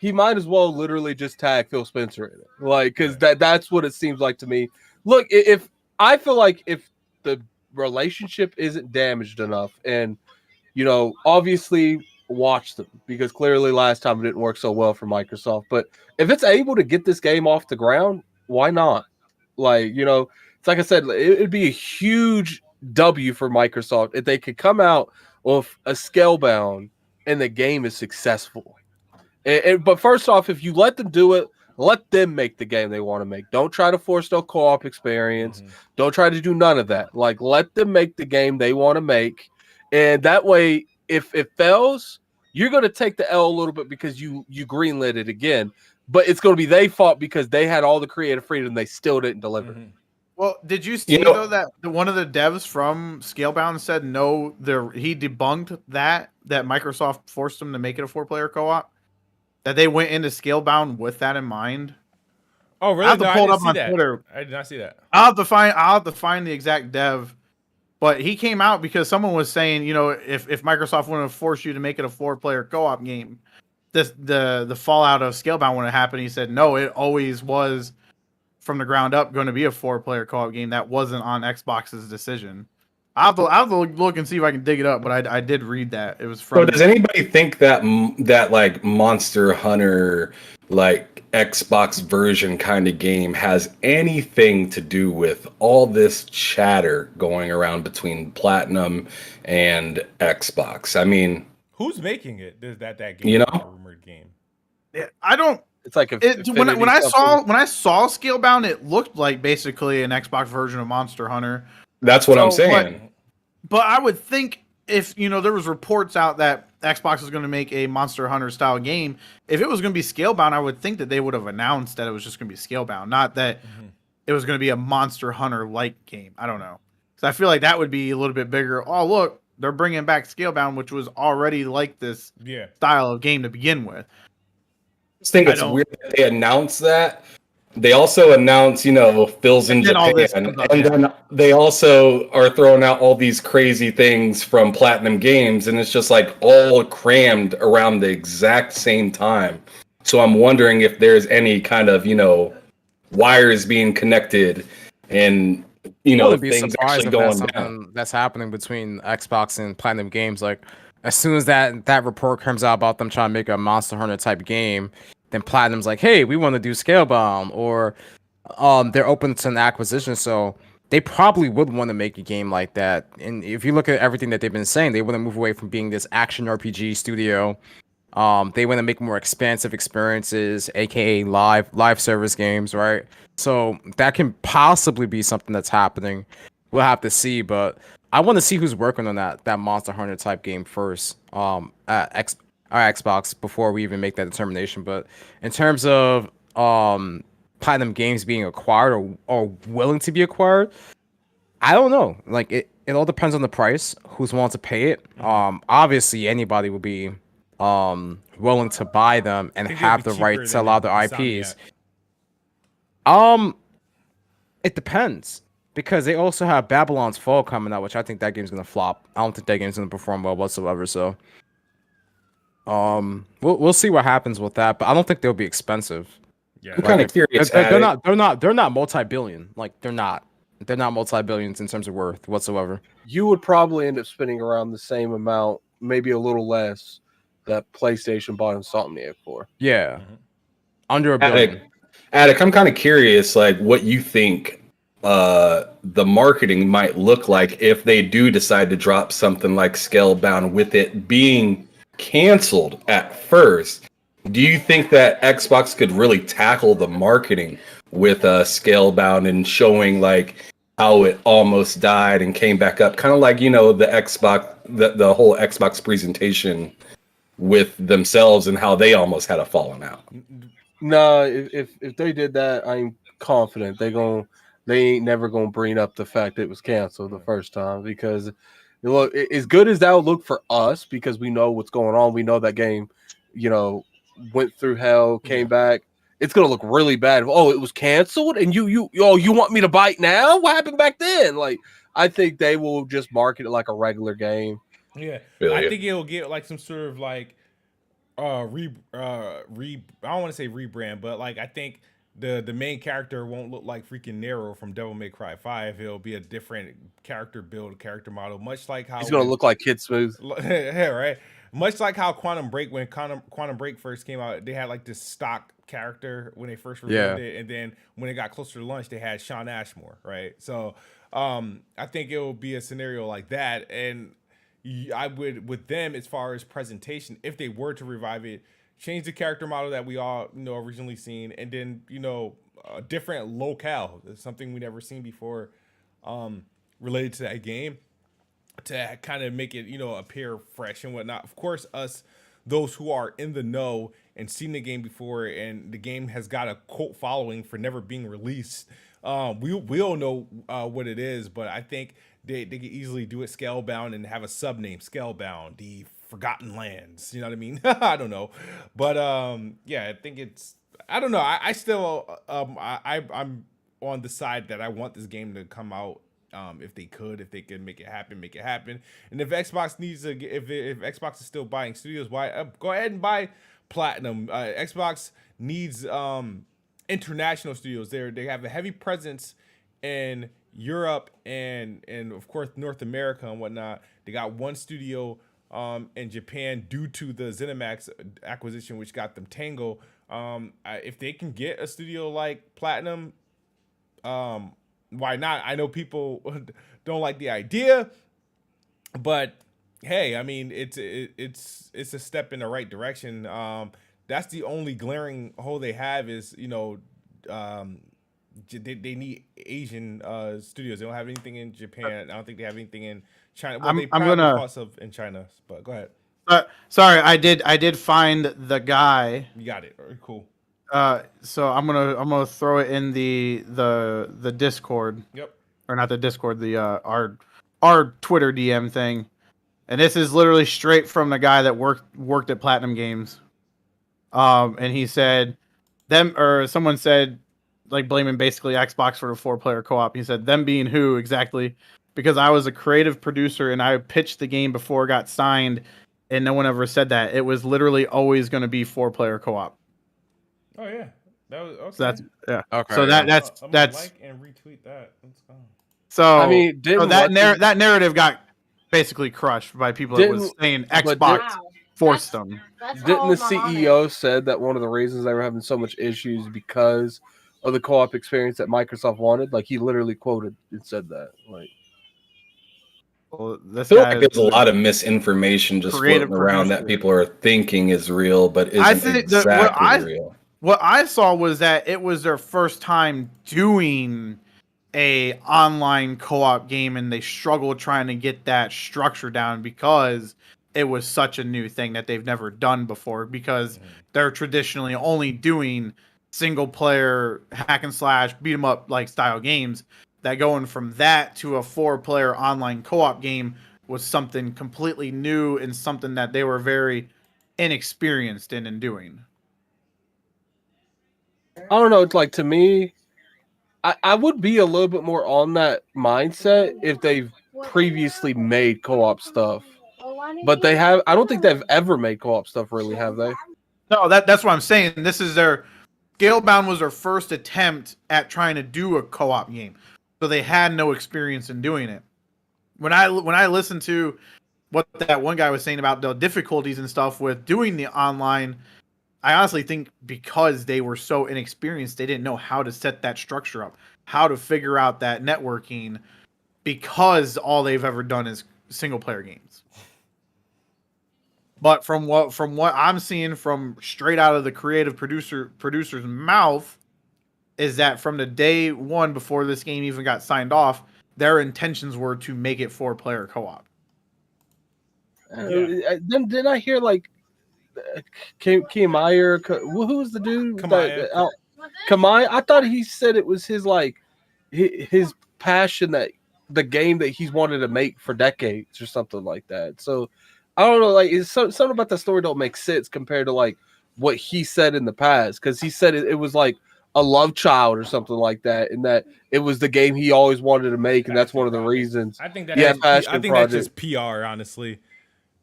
He might as well literally just tag Phil Spencer in it, like, because that's what it seems like to me. Look, if I feel like if the relationship isn't damaged enough, and obviously watch them, because clearly last time it didn't work so well for Microsoft. But if it's able to get this game off the ground, why not? Like, it's like I said, it'd be a huge W for Microsoft if they could come out with a Scalebound and the game is successful. But first off, if you let them do it, let them make the game they want to make. Don't try to force no co-op experience. Don't try to do none of that. Like, let them make the game they want to make. And that way, if it fails, you're going to take the L a little bit because you greenlit it again. But it's going to be their fault because they had all the creative freedom. They still didn't deliver. Well, did you see, though, that one of the devs from Scalebound said no, he debunked that Microsoft forced them to make it a 4-player co-op? That they went into Scalebound with that in mind. Oh, really? I have to pull it up on Twitter. I did not see that. I'll have to find the exact dev, but he came out because someone was saying, if Microsoft wouldn't have forced you to make it a 4-player co-op game, the fallout of Scalebound wouldn't happen. He said no, it always was from the ground up going to be a 4-player co-op game. That wasn't on Xbox's decision. I'll have to look and see if I can dig it up, but I did read that. It was from. So does anybody think that like Monster Hunter, like Xbox version kind of game has anything to do with all this chatter going around between Platinum and Xbox? I mean, who's making it? Is that game? A rumored game. Yeah, I don't. It's like when I saw Scalebound, it looked like basically an Xbox version of Monster Hunter. That's what I'm saying. But I would think if there was reports out that Xbox was going to make a Monster Hunter style game, if it was going to be Scalebound, I would think that they would have announced that it was just going to be Scalebound, not that it was going to be a Monster Hunter like game. I don't know, because I feel like that would be a little bit bigger. Oh, look, they're bringing back Scalebound, which was already like this style of game to begin with. I just think it's weird that they announced that. They also announced, Phil's in Japan, and then they also are throwing out all these crazy things from PlatinumGames, and it's just like all crammed around the exact same time. So I'm wondering if there's any kind of, wires being connected, and things actually going down. That's happening between Xbox and PlatinumGames. Like, as soon as that report comes out about them trying to make a Monster Hunter type game, then Platinum's like, hey, we want to do Scalebound, or they're open to an acquisition. So they probably would want to make a game like that. And if you look at everything that they've been saying, they want to move away from being this action RPG studio. They want to make more expansive experiences, aka live service games, right? So that can possibly be something that's happening. We'll have to see, but I want to see who's working on that Monster Hunter type game first. At Xbox before we even make that determination. But in terms of PlatinumGames being acquired or willing to be acquired, I don't know. Like, it all depends on the price, who's willing to pay it. Obviously anybody will be willing to buy them and have the right to allow their IPs. It depends because they also have Babylon's Fall coming out, which I think that game's gonna flop. I don't think that game's gonna perform well whatsoever. So, we'll see what happens with that, but I don't think they'll be expensive. Yeah, I'm kind of curious. They're not multi-billion. Like they're not multi-billions in terms of worth whatsoever. You would probably end up spending around the same amount, maybe a little less, that PlayStation bought Insomniac for. Yeah, under $1 billion. Addict, I'm kind of curious, like what you think the marketing might look like if they do decide to drop something like Scalebound with it being canceled at first. Do you think that Xbox could really tackle the marketing with Scalebound and showing like how it almost died and came back up, kind of like the Xbox, the whole Xbox presentation with themselves and how they almost had a falling out? No, if they did that, I'm confident they ain't never gonna bring up the fact that it was canceled the first time, because look, as good as that would look for us, because we know what's going on, we know that game, went through hell, came back. It's gonna look really bad. Oh, it was canceled, and you want me to bite now? What happened back then? Like, I think they will just market it like a regular game. Yeah, I think it'll get like some sort of like I don't want to say rebrand, but like I think the main character won't look like freaking Nero from Devil May Cry 5. It'll be a different character model, much like how he's gonna look like Kid Smooth. Yeah, right. Much like how Quantum Break, when Quantum Break first came out, they had like this stock character when they first revealed it, and then when it got closer to launch, they had Shawn Ashmore, right? So I think it will be a scenario like that, and I would, with them, as far as presentation, if they were to revive it, change the character model that we all originally seen, and then a different locale, something we never seen before, related to that game, to kind of make it appear fresh and whatnot. Of course, those who are in the know and seen the game before, and the game has got a cult following for never being released, we'll know what it is. But I think they could easily do it Scalebound and have a sub-name, Scalebound, the Forgotten Lands. You know what I mean? I don't know, but yeah, I think it's, I don't know. I still I'm on the side that I want this game to come out. If they could make it happen. And if Xbox needs to, if Xbox is still buying studios, why go ahead and buy Platinum. Xbox needs international studios. They have a heavy presence in Europe and of course North America and whatnot. They got one studio in Japan due to the ZeniMax acquisition, which got them Tango. If they can get a studio like Platinum, why not? I know people don't like the idea, but hey, I mean, it's a step in the right direction. That's the only glaring hole they have is they need Asian studios. They don't have anything in Japan. I don't think they have anything in China. Well, I'm gonna in China, but go ahead. Sorry, I did find the guy. You got it. Cool. So I'm gonna throw it in the Discord. Yep. Or not the Discord, the our Twitter DM thing, and this is literally straight from the guy that worked at PlatinumGames. And he said someone said, like, blaming basically Xbox for the 4-player co-op. He said, them being who exactly? Because I was a creative producer and I pitched the game before it got signed, and no one ever said that. It was literally always going to be 4-player co-op. Oh yeah, that was okay. So that's Okay. So that's like and retweet that. Let's go. So I mean, that narrative got basically crushed by people that was saying Xbox forced them. Didn't the CEO said that one of the reasons they were having so much issues because of the co-op experience that Microsoft wanted? Like, he literally quoted and said that. Like, well, I feel like there's a lot of misinformation just floating around that people are thinking is real, but isn't exactly real. What I saw was that it was their first time doing a online co-op game, and they struggled trying to get that structure down because it was such a new thing that they've never done before, because they're traditionally only doing single player hack and slash beat 'em up like style games. That going from that to a 4-player online co-op game was something completely new and something that they were very inexperienced in doing. I don't know. It's like, to me, I would be a little bit more on that mindset if they've previously made co-op stuff. But they have. I don't think they've ever made co-op stuff, really, have they? No, that's what I'm saying. This is their Scalebound was their first attempt at trying to do a co-op game, so they had no experience in doing it. When I listened to what that one guy was saying about the difficulties and stuff with doing the online, I honestly think because they were so inexperienced, they didn't know how to set that structure up, how to figure out that networking, because all they've ever done is single player games. But from what I'm seeing from straight out of the creative producer's mouth, is that from the day one before this game even got signed off, their intentions were to make it 4-player co-op. Then did I hear like Kamiya? Who's the dude? Kamiya. I thought he said it was his his passion, that the game that he's wanted to make for decades or something like that. So I don't know, like it's something about the story don't make sense compared to like what he said in the past, because he said it was like a love child or something like that, and that it was the game he always wanted to make, and that's one of the reasons. I think that's just PR, honestly.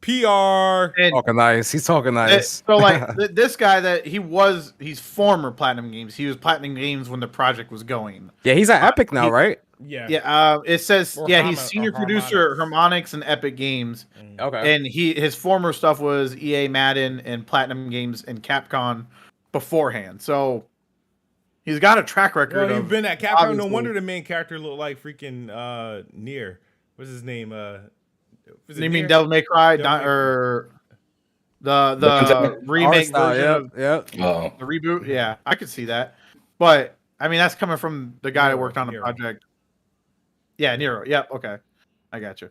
PR. Talking nice. He's talking nice. So like this guy he's former PlatinumGames. He was PlatinumGames when the project was going. Yeah, he's at Epic now, right? Yeah. Yeah. It says he's senior producer at Harmonix and Epic Games. Okay. And his former stuff was EA, Madden, and PlatinumGames and Capcom beforehand. So he's got a track record. He's been at Capcom. Obviously. No wonder the main character looked like freaking Nier. What's his name? You mean Devil May Cry or the remake version? The reboot. Yeah, I could see that. But I mean, that's coming from the guy that worked on the project. Yeah, Nero. Yep. Okay, I got you.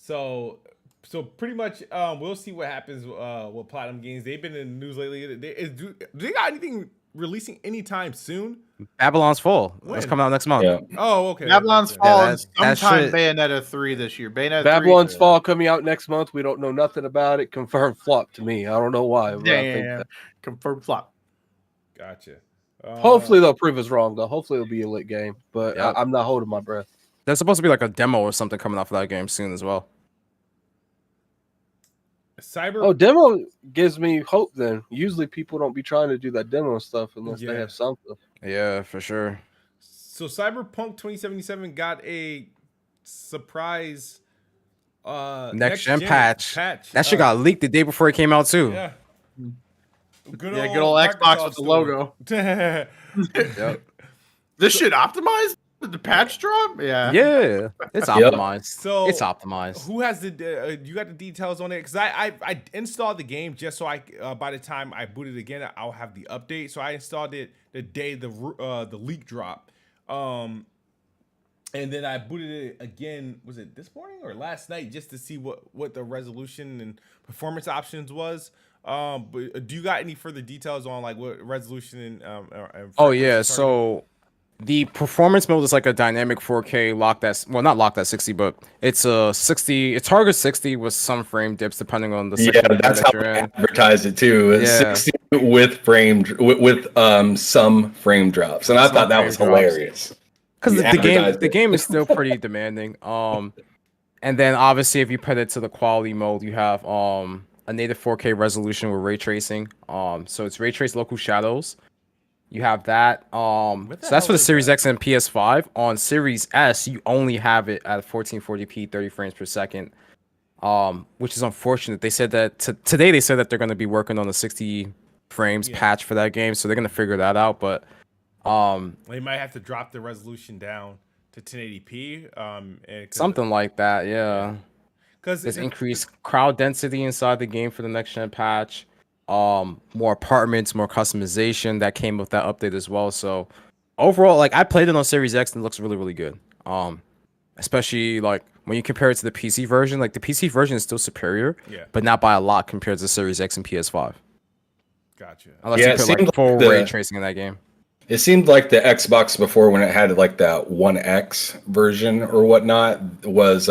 So pretty much, we'll see what happens with PlatinumGames. They've been in the news lately. Do they got anything releasing anytime soon? Babylon's Fall. That's coming out next month. Yeah. Oh, okay. Babylon's Fall and sometime Bayonetta 3 this year. Babylon's Fall coming out next month. We don't know nothing about it. Confirmed flop to me. I don't know why. Yeah. Confirmed flop. Gotcha. Hopefully they'll prove us wrong, though. Hopefully it'll be a lit game, but I'm not holding my breath. There's supposed to be like a demo or something coming out for that game soon as well. Demo gives me hope then. Usually people don't be trying to do that demo stuff unless they have something. Yeah, for sure. So Cyberpunk2077 got a surprise NextGen patch. That shit got leaked the day before it came out too. Yeah. Good old Xbox with the logo. Yep. This shit optimized? Did the patch drop? Yeah. Yeah. It's optimized. So it's optimized. Who has the you got the details on it? Because I installed the game just so I by the time I boot it again, I'll have the update. So I installed it the day the leak dropped. And then I booted it again, was it this morning or last night, just to see what the resolution and performance options was. But do you got any further details on like what resolution and so the performance mode is like a dynamic 4K not locked at 60, but it's a 60. It targets 60 with some frame dips depending on the that's how they advertised it too. It's 60 with some frame drops, and I thought that was hilarious because the game is still pretty demanding. And then obviously if you put it to the quality mode, you have a native 4K resolution with ray tracing. So it's ray trace local shadows. You have that. So that's for the Series X and PS5. On Series S, you only have it at 1440p, 30 frames per second, which is unfortunate. They said that today they said that they're going to be working on the 60 frames patch for that game, so they're going to figure that out. But they might have to drop the resolution down to 1080p. Something like that, yeah. Because there's increased crowd density inside the game for the next gen patch. More apartments, more customization that came with that update as well. So overall, like I played it on Series X and it looks really, really good. Especially like when you compare it to the PC version, like the PC version is still superior, but not by a lot compared to the Series X and PS5. Gotcha. Unless you put like full ray tracing in that game. It seemed like the Xbox before, when it had like that 1X version or whatnot, was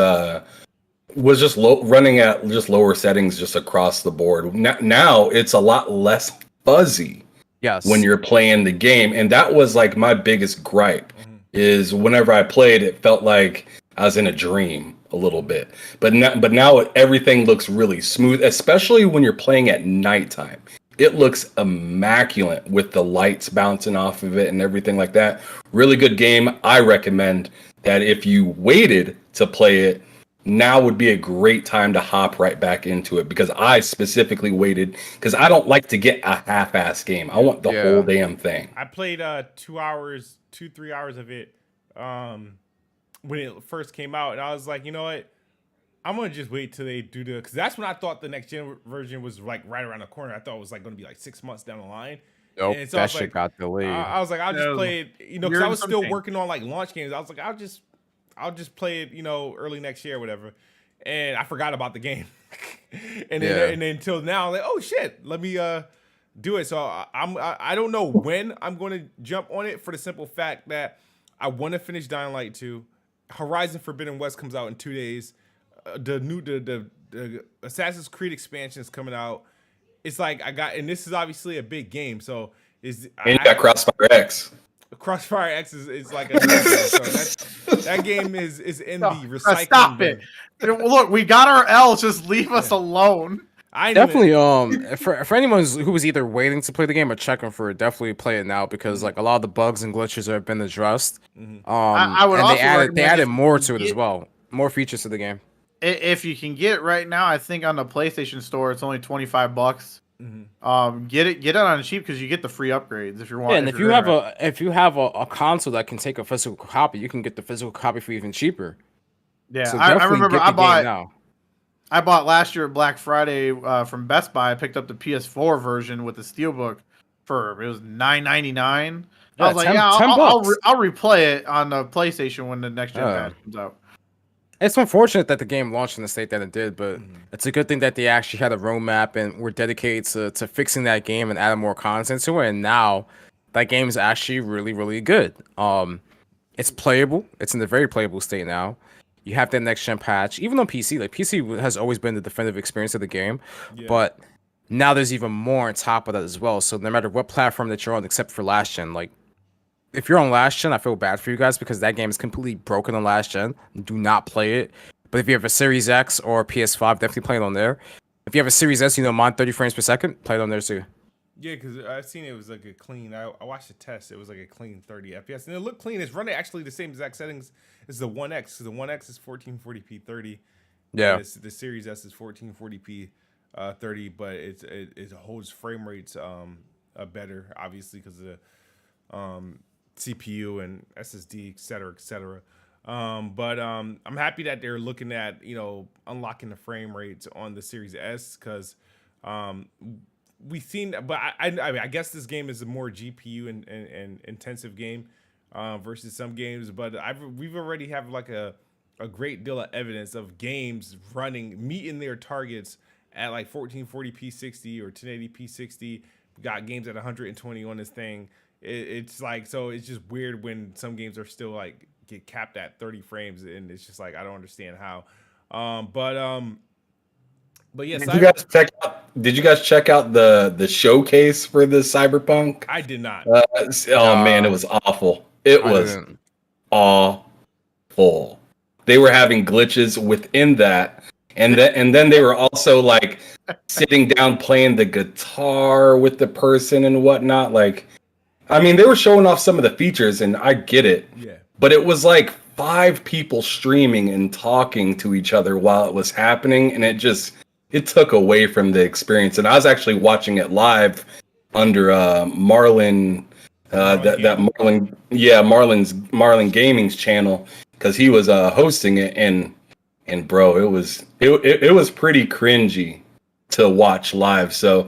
just running at just lower settings just across the board. Now it's a lot less fuzzy Yes. when you're playing the game, and that was like my biggest gripe. Is whenever I played, it felt like I was in a dream a little bit. But now everything looks really smooth, especially when you're playing at nighttime. It looks immaculate with the lights bouncing off of it and everything like that. Really good game. I recommend that if you waited to play it, now would be a great time to hop right back into it, because I specifically waited because I don't like to get a half-ass game. I want the whole damn thing. I played 3 hours of it when it first came out, and I was like, you know what? I'm gonna just wait till they do because that's when I thought the next gen version was like right around the corner. I thought it was like gonna be like 6 months down the line. Nope, so that shit got delayed. I was like, I'll just play it, because I was still working on like launch games. I was like, I'll just play it, early next year or whatever. And I forgot about the game, and then until now, I'm like, oh shit, let me do it. So I don't know when I'm going to jump on it, for the simple fact that I want to finish Dying Light 2. Horizon Forbidden West comes out in 2 days. The Assassin's Creed expansion is coming out. It's like and this is obviously a big game, so you got CrossfireX. CrossfireX is like a so that game is in the recycling. Stop it! Look, we got our L's. Just leave us alone. I definitely for anyone who was either waiting to play the game or checking for it, definitely play it now, because like a lot of the bugs and glitches have been addressed. I would also they added more to it as well, more features to the game. If you can get it right now, I think on the PlayStation Store it's only $25. Get it on cheap because you get the free upgrades if you want. Yeah, and if you have a console that can take a physical copy, you can get the physical copy for even cheaper. Yeah, so I remember I bought last year at Black Friday from Best Buy. I picked up the PS4 version with the Steelbook it was $9.99. I was like, I'll replay it on the PlayStation when the next gen patch comes out. It's unfortunate that the game launched in the state that it did, but it's a good thing that they actually had a roadmap and were dedicated to fixing that game and adding more content to it. And now that game is actually really, really good. It's playable. It's in a very playable state now. You have that next gen patch, even on PC. Like PC has always been the definitive experience of the game, but now there's even more on top of that as well. So no matter what platform that you're on, except for last gen, like if you're on last gen, I feel bad for you guys because that game is completely broken on last gen. Do not play it. But if you have a Series X or PS5, definitely play it on there. If you have a Series S, mine 30 frames per second, play it on there too. Yeah, because I've seen it was like a clean. I watched the test. It was like a clean 30 FPS, and it looked clean. It's running actually the same exact settings as the One X. So the One X is 1440p 30. Yeah. The Series S is 1440p 30, but it holds frame rates better, obviously, because of the CPU and SSD, et cetera, et cetera. But I'm happy that they're looking at unlocking the frame rates on the Series S, because we've seen, but I guess this game is a more GPU and intensive game versus some games. But we've already have like a great deal of evidence of games meeting their targets at like 1440p 60 or 1080p 60. We got games at 120 on this thing. It's like, so it's just weird when some games are still like get capped at 30 frames, and it's just like I don't understand how. But yes, did you guys check out the showcase for the Cyberpunk? I did not. Man, it was awful. It was awful. They were having glitches within that, and then they were also like sitting down playing the guitar with the person and whatnot. Like, I mean, they were showing off some of the features, and I get it. Yeah. But it was like 5 people streaming and talking to each other while it was happening, and it took away from the experience. And I was actually watching it live under Marlon Gaming's channel, because he was hosting it, and bro, it was pretty cringy to watch live. So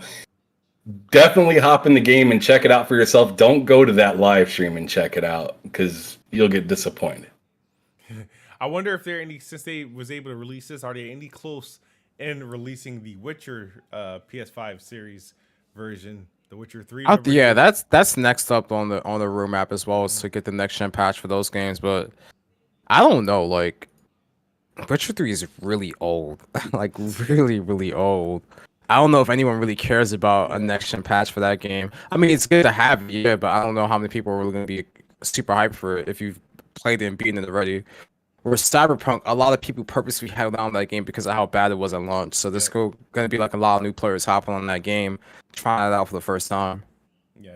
definitely hop in the game and check it out for yourself. Don't go to that live stream and check it out, because you'll get disappointed. I wonder if since they was able to release this, are they any close in releasing the Witcher PS5 series version, the Witcher 3? Yeah, that's next up on the roadmap as well, as to get the next gen patch for those games. But I don't know, like Witcher 3 is really old, like really, really old. I don't know if anyone really cares about a next-gen patch for that game. I mean, it's good to have it, yeah, but I don't know how many people are really going to be super hyped for it if you've played it and beaten it already. Whereas Cyberpunk, a lot of people purposely held down that game because of how bad it was at launch. So there's going to be like a lot of new players hopping on that game, trying it out for the first time. Yeah,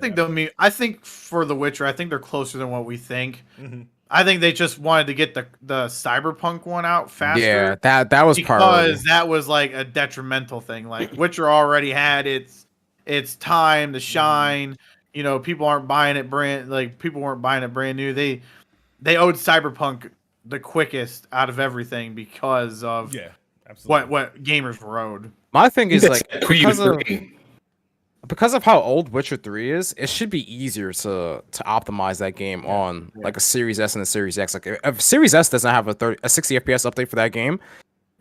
I think for The Witcher, I think they're closer than what we think. Mm-hmm. I think they just wanted to get the Cyberpunk one out faster. Yeah, that was because that was like a detrimental thing. Like Witcher already had its time to shine. You know, people weren't buying it brand new. They owed Cyberpunk the quickest out of everything because of what gamers rode. My thing is like because of how old Witcher 3 is, it should be easier to optimize that game on like a Series S and a Series X. Like if Series S doesn't have a 60 FPS update for that game,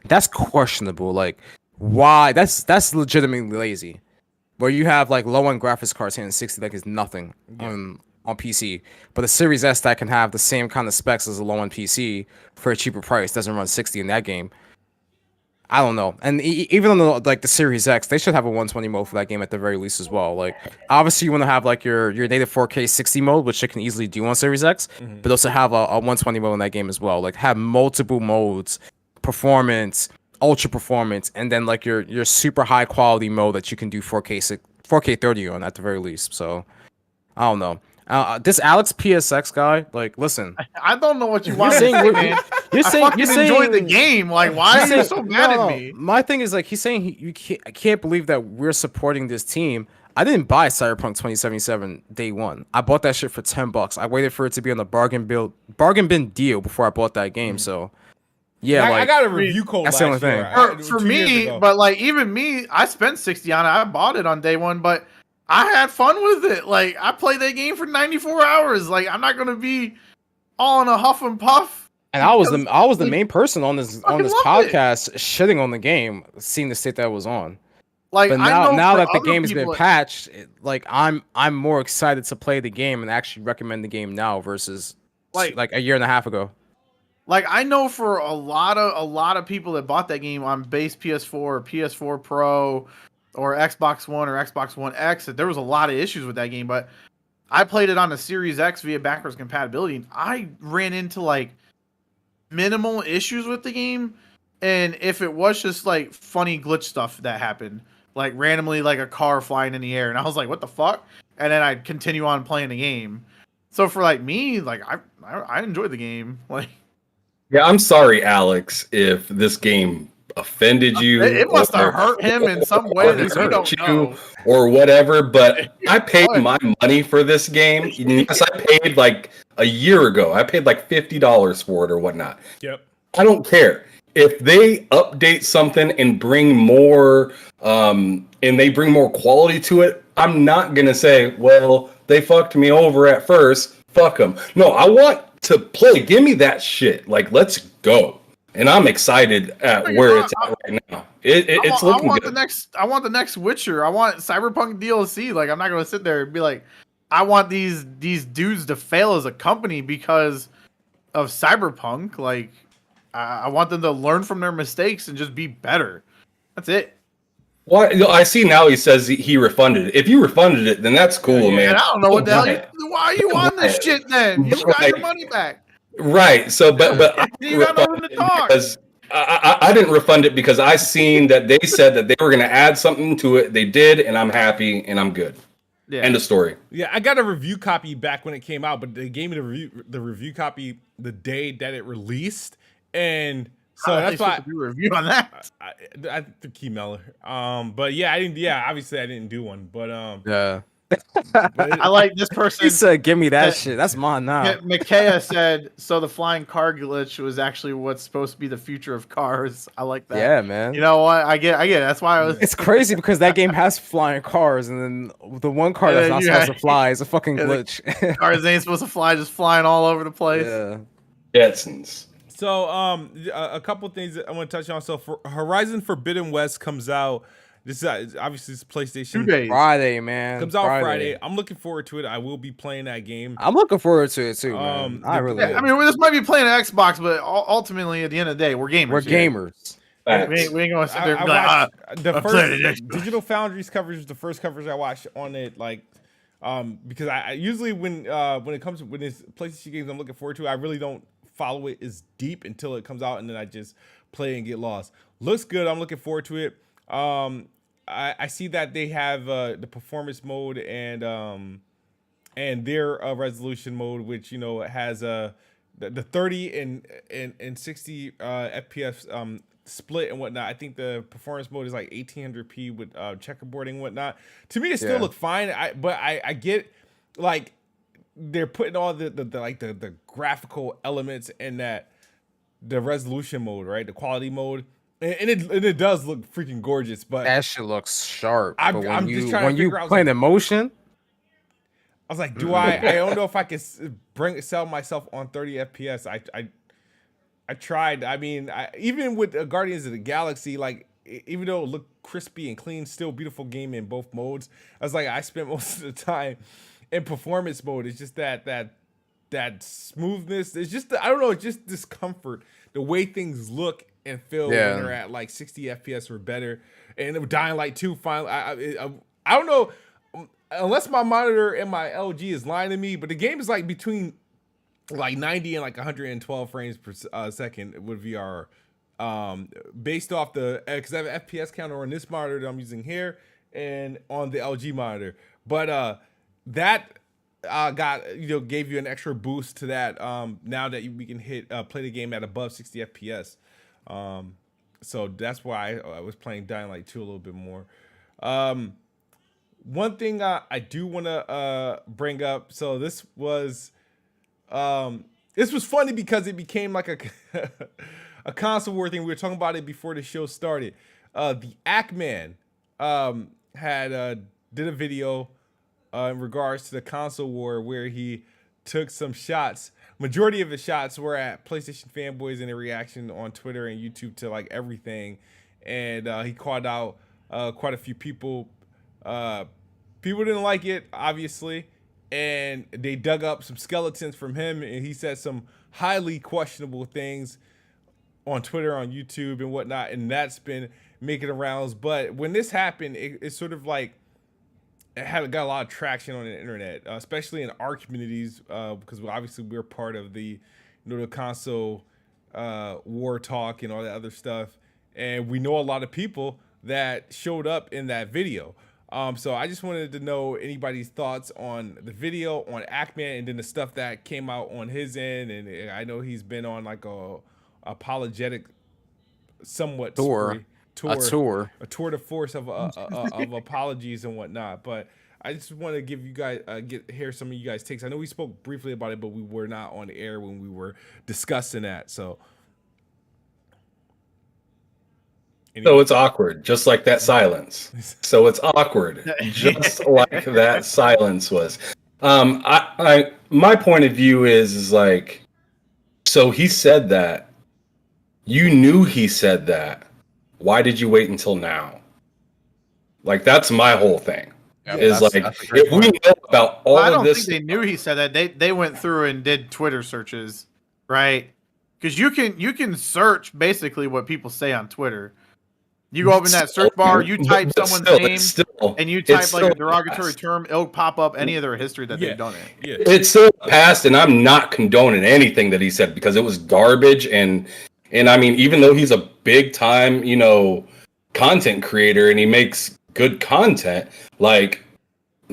that's questionable. Like why? That's legitimately lazy. Where you have like low-end graphics cards hitting 60 like is nothing on PC, but the Series S that can have the same kind of specs as a low-end PC for a cheaper price doesn't run 60 in that game. I don't know. And even on the Series X, they should have a 120 mode for that game at the very least as well. Like, obviously, you want to have like your native 4K 60 mode, which it can easily do on Series X, but also have a 120 mode in that game as well. Like, have multiple modes, performance, ultra performance, and then like your super high quality mode that you can do 4K 30 on at the very least. So, I don't know. This Alex PSX guy, like, listen. I don't know what you want to say, man. You're saying enjoyed the game. Like, why are you so mad at me? My thing is like he's saying I can't believe that we're supporting this team. I didn't buy Cyberpunk2077 day one. I bought that shit for $10. I waited for it to be on the bargain bin deal before I bought that game. So yeah, I got a review code. That's the only thing for me. But like even me, I spent $60 on it. I bought it on day one, but I had fun with it. Like I played that game for 94 hours. Like I'm not gonna be all in a huff and puff. And I was the main person on this podcast shitting on the game, seeing the state that it was on. Like, but now that the game has been patched, like I'm more excited to play the game and actually recommend the game now versus like a year and a half ago. Like I know for a lot of people that bought that game on base PS4 or PS4 Pro or Xbox One or Xbox One X, that there was a lot of issues with that game. But I played it on the Series X via backwards compatibility, and I ran into like minimal issues with the game. And if it was just like funny glitch stuff that happened, like randomly like a car flying in the air, and I was like, what the fuck? And then I'd continue on playing the game. So for like me, like I enjoyed the game. Like, yeah, I'm sorry, Alex, if this game offended you. It must have hurt him in some way that we don't know. Or whatever, but I paid my money for this game. Yes, I paid like a year ago. I paid like $50 for it or whatnot. Yep. I don't care. If they update something and bring more and they bring more quality to it, I'm not gonna say, well, they fucked me over at first. Fuck them. No, I want to play. Give me that shit. Like, let's go. And I'm excited at where it's at right now. It's looking good. I want the next Witcher. I want Cyberpunk DLC. Like, I'm not gonna sit there and be like, I want these dudes to fail as a company because of Cyberpunk. Like, I want them to learn from their mistakes and just be better. That's it. Well, I see now he says he refunded it. If you refunded it, then that's cool, man. And I don't know what the hell. Why are you on this shit then? You got your money back. Right. So, but I you got no room to talk. Because I didn't refund it because I seen that they said that they were going to add something to it. They did, and I'm happy and I'm good. Yeah. End of story. Yeah, I got a review copy back when it came out, but they gave me the review copy the day that it released, and so that's why do a review on that. I the key Meller. But yeah, I didn't. Yeah, obviously I didn't do one, but yeah. I like this person. He said, "Give me that shit. That's mine now." Micaiah said, "So the flying car glitch was actually what's supposed to be the future of cars." I like that. Yeah, man. You know what? I get. That's why I was. It's crazy because that game has flying cars, and then the one car that's not supposed to fly is a fucking glitch. Cars ain't supposed to fly, just flying all over the place. Yeah. Jetsons. So, a couple things that I want to touch on. So, for Horizon Forbidden West comes out. This is obviously it's PlayStation Friday, man. Comes out Friday. I'm looking forward to it. I will be playing that game. I'm looking forward to it too, man. I really. I mean, this might be playing an Xbox, but ultimately, at the end of the day, we're gamers. We're gamers. We ain't gonna sit there and be like, the first Digital Foundry's coverage was the first coverage I watched on it, like, because I usually when it's PlayStation games I'm looking forward to, I really don't follow it as deep until it comes out, and then I just play and get lost. Looks good. I'm looking forward to it. I see that they have the performance mode and their resolution mode, which has the 30 and 60 FPS split and whatnot. I think the performance mode is like 1800p with checkerboarding and whatnot. To me, it still look fine. But I get like they're putting all the graphical elements in the resolution mode, right? The quality mode. And it does look freaking gorgeous, but that shit looks sharp. I'm just trying to figure out playing the motion. I was like, I don't know if I can sell myself on 30 FPS. I tried. I mean, even with Guardians of the Galaxy, like even though it looked crispy and clean, still beautiful game in both modes. I was like, I spent most of the time in performance mode. It's just that smoothness. It's just I don't know. It's just discomfort. The way things look and feel when they're at like 60 FPS or better. And Dying Light 2 finally. I don't know. Unless my monitor and my LG is lying to me, but the game is like between like 90 and like 112 frames per second with VR, based off because I have an FPS counter on this monitor that I'm using here and on the LG monitor. But that gave you an extra boost to that. Now that we can play the game at above 60 FPS, so that's why I was playing Dying Light 2 a little bit more. One thing I do want to bring up. So this was funny because it became like a console war thing. We were talking about it before the show started. The Ackman did a video in regards to the console war where he took some shots. Majority of the shots were at PlayStation fanboys and their reaction on Twitter and YouTube to like everything, and he called out quite a few people. People didn't like it, obviously, and they dug up some skeletons from him, and he said some highly questionable things on Twitter, on YouTube, and whatnot, and that's been making the rounds. But when this happened, it's sort of like it got a lot of traction on the internet, especially in our communities, because obviously we're part of the the console war talk and all that other stuff, and we know a lot of people that showed up in that video. So I just wanted to know anybody's thoughts on the video, on Ackman, and then the stuff that came out on his end. And I know he's been on like a apologetic, somewhat tour de force of apologies and whatnot. But I just want to give you guys hear some of you guys' takes. I know we spoke briefly about it, but we were not on the air when we were discussing that. So it's awkward, just like that silence. So it's awkward, just like that silence was. My point of view is like, so he said that. You knew he said that. Why did you wait until now? Like, that's my whole thing. Yeah, is like, if we know about all of this, I don't think they knew he said that. They went through and did Twitter searches, right? Because you can search basically what people say on Twitter. You go up in that search bar, you type someone's name, and you type like a derogatory term, it'll pop up any of their history that they've done it. Yeah. It's still passed, and I'm not condoning anything that he said because it was garbage. And I mean, even though he's a big time, content creator and he makes good content, like,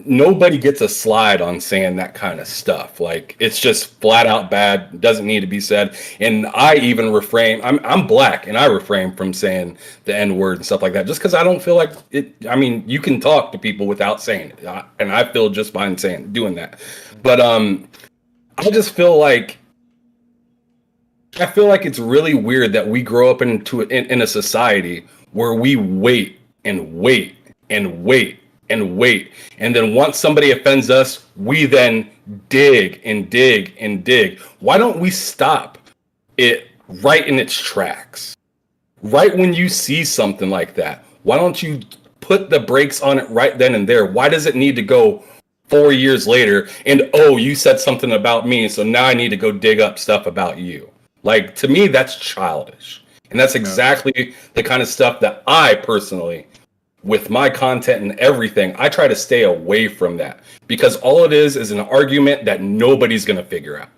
nobody gets a slide on saying that kind of stuff. Like, it's just flat out bad, doesn't need to be said. And I even refrain. I'm black, and I refrain from saying the N-word and stuff like that, just because I don't feel like it. I mean, you can talk to people without saying it, and I feel just fine doing that. But I just feel like it's really weird that we grow up in a society where we wait and wait and wait and wait, and then once somebody offends us, we then dig and dig and dig. Why don't we stop it right in its tracks? Right when you see something like that, why don't you put the brakes on it right then and there? Why does it need to go 4 years later and, oh, you said something about me, so now I need to go dig up stuff about you? Like, to me, that's childish. And that's exactly the kind of stuff that I personally, with my content and everything, I try to stay away from that, because all it is an argument that nobody's going to figure out.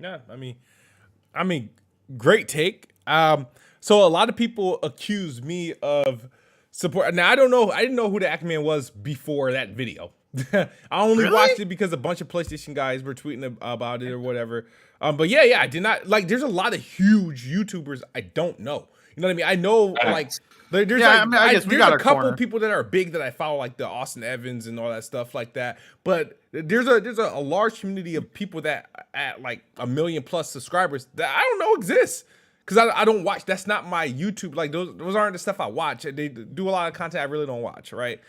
Yeah, I mean, great take. So a lot of people accuse me of support. Now I don't know. I didn't know who the Acme Man was before that video. I only watched it because a bunch of PlayStation guys were tweeting about it or whatever. But yeah, I did not like. There's a lot of huge YouTubers I don't know. You know what I mean? I know like there's I guess we got a couple corner. people that are big that I follow, like the Austin Evans and all that stuff like that. But there's a large community of people that at like 1 million plus subscribers that I don't know exists. Because I don't watch. That's not my YouTube. Like those aren't the stuff I watch. They do a lot of content I really don't watch, right?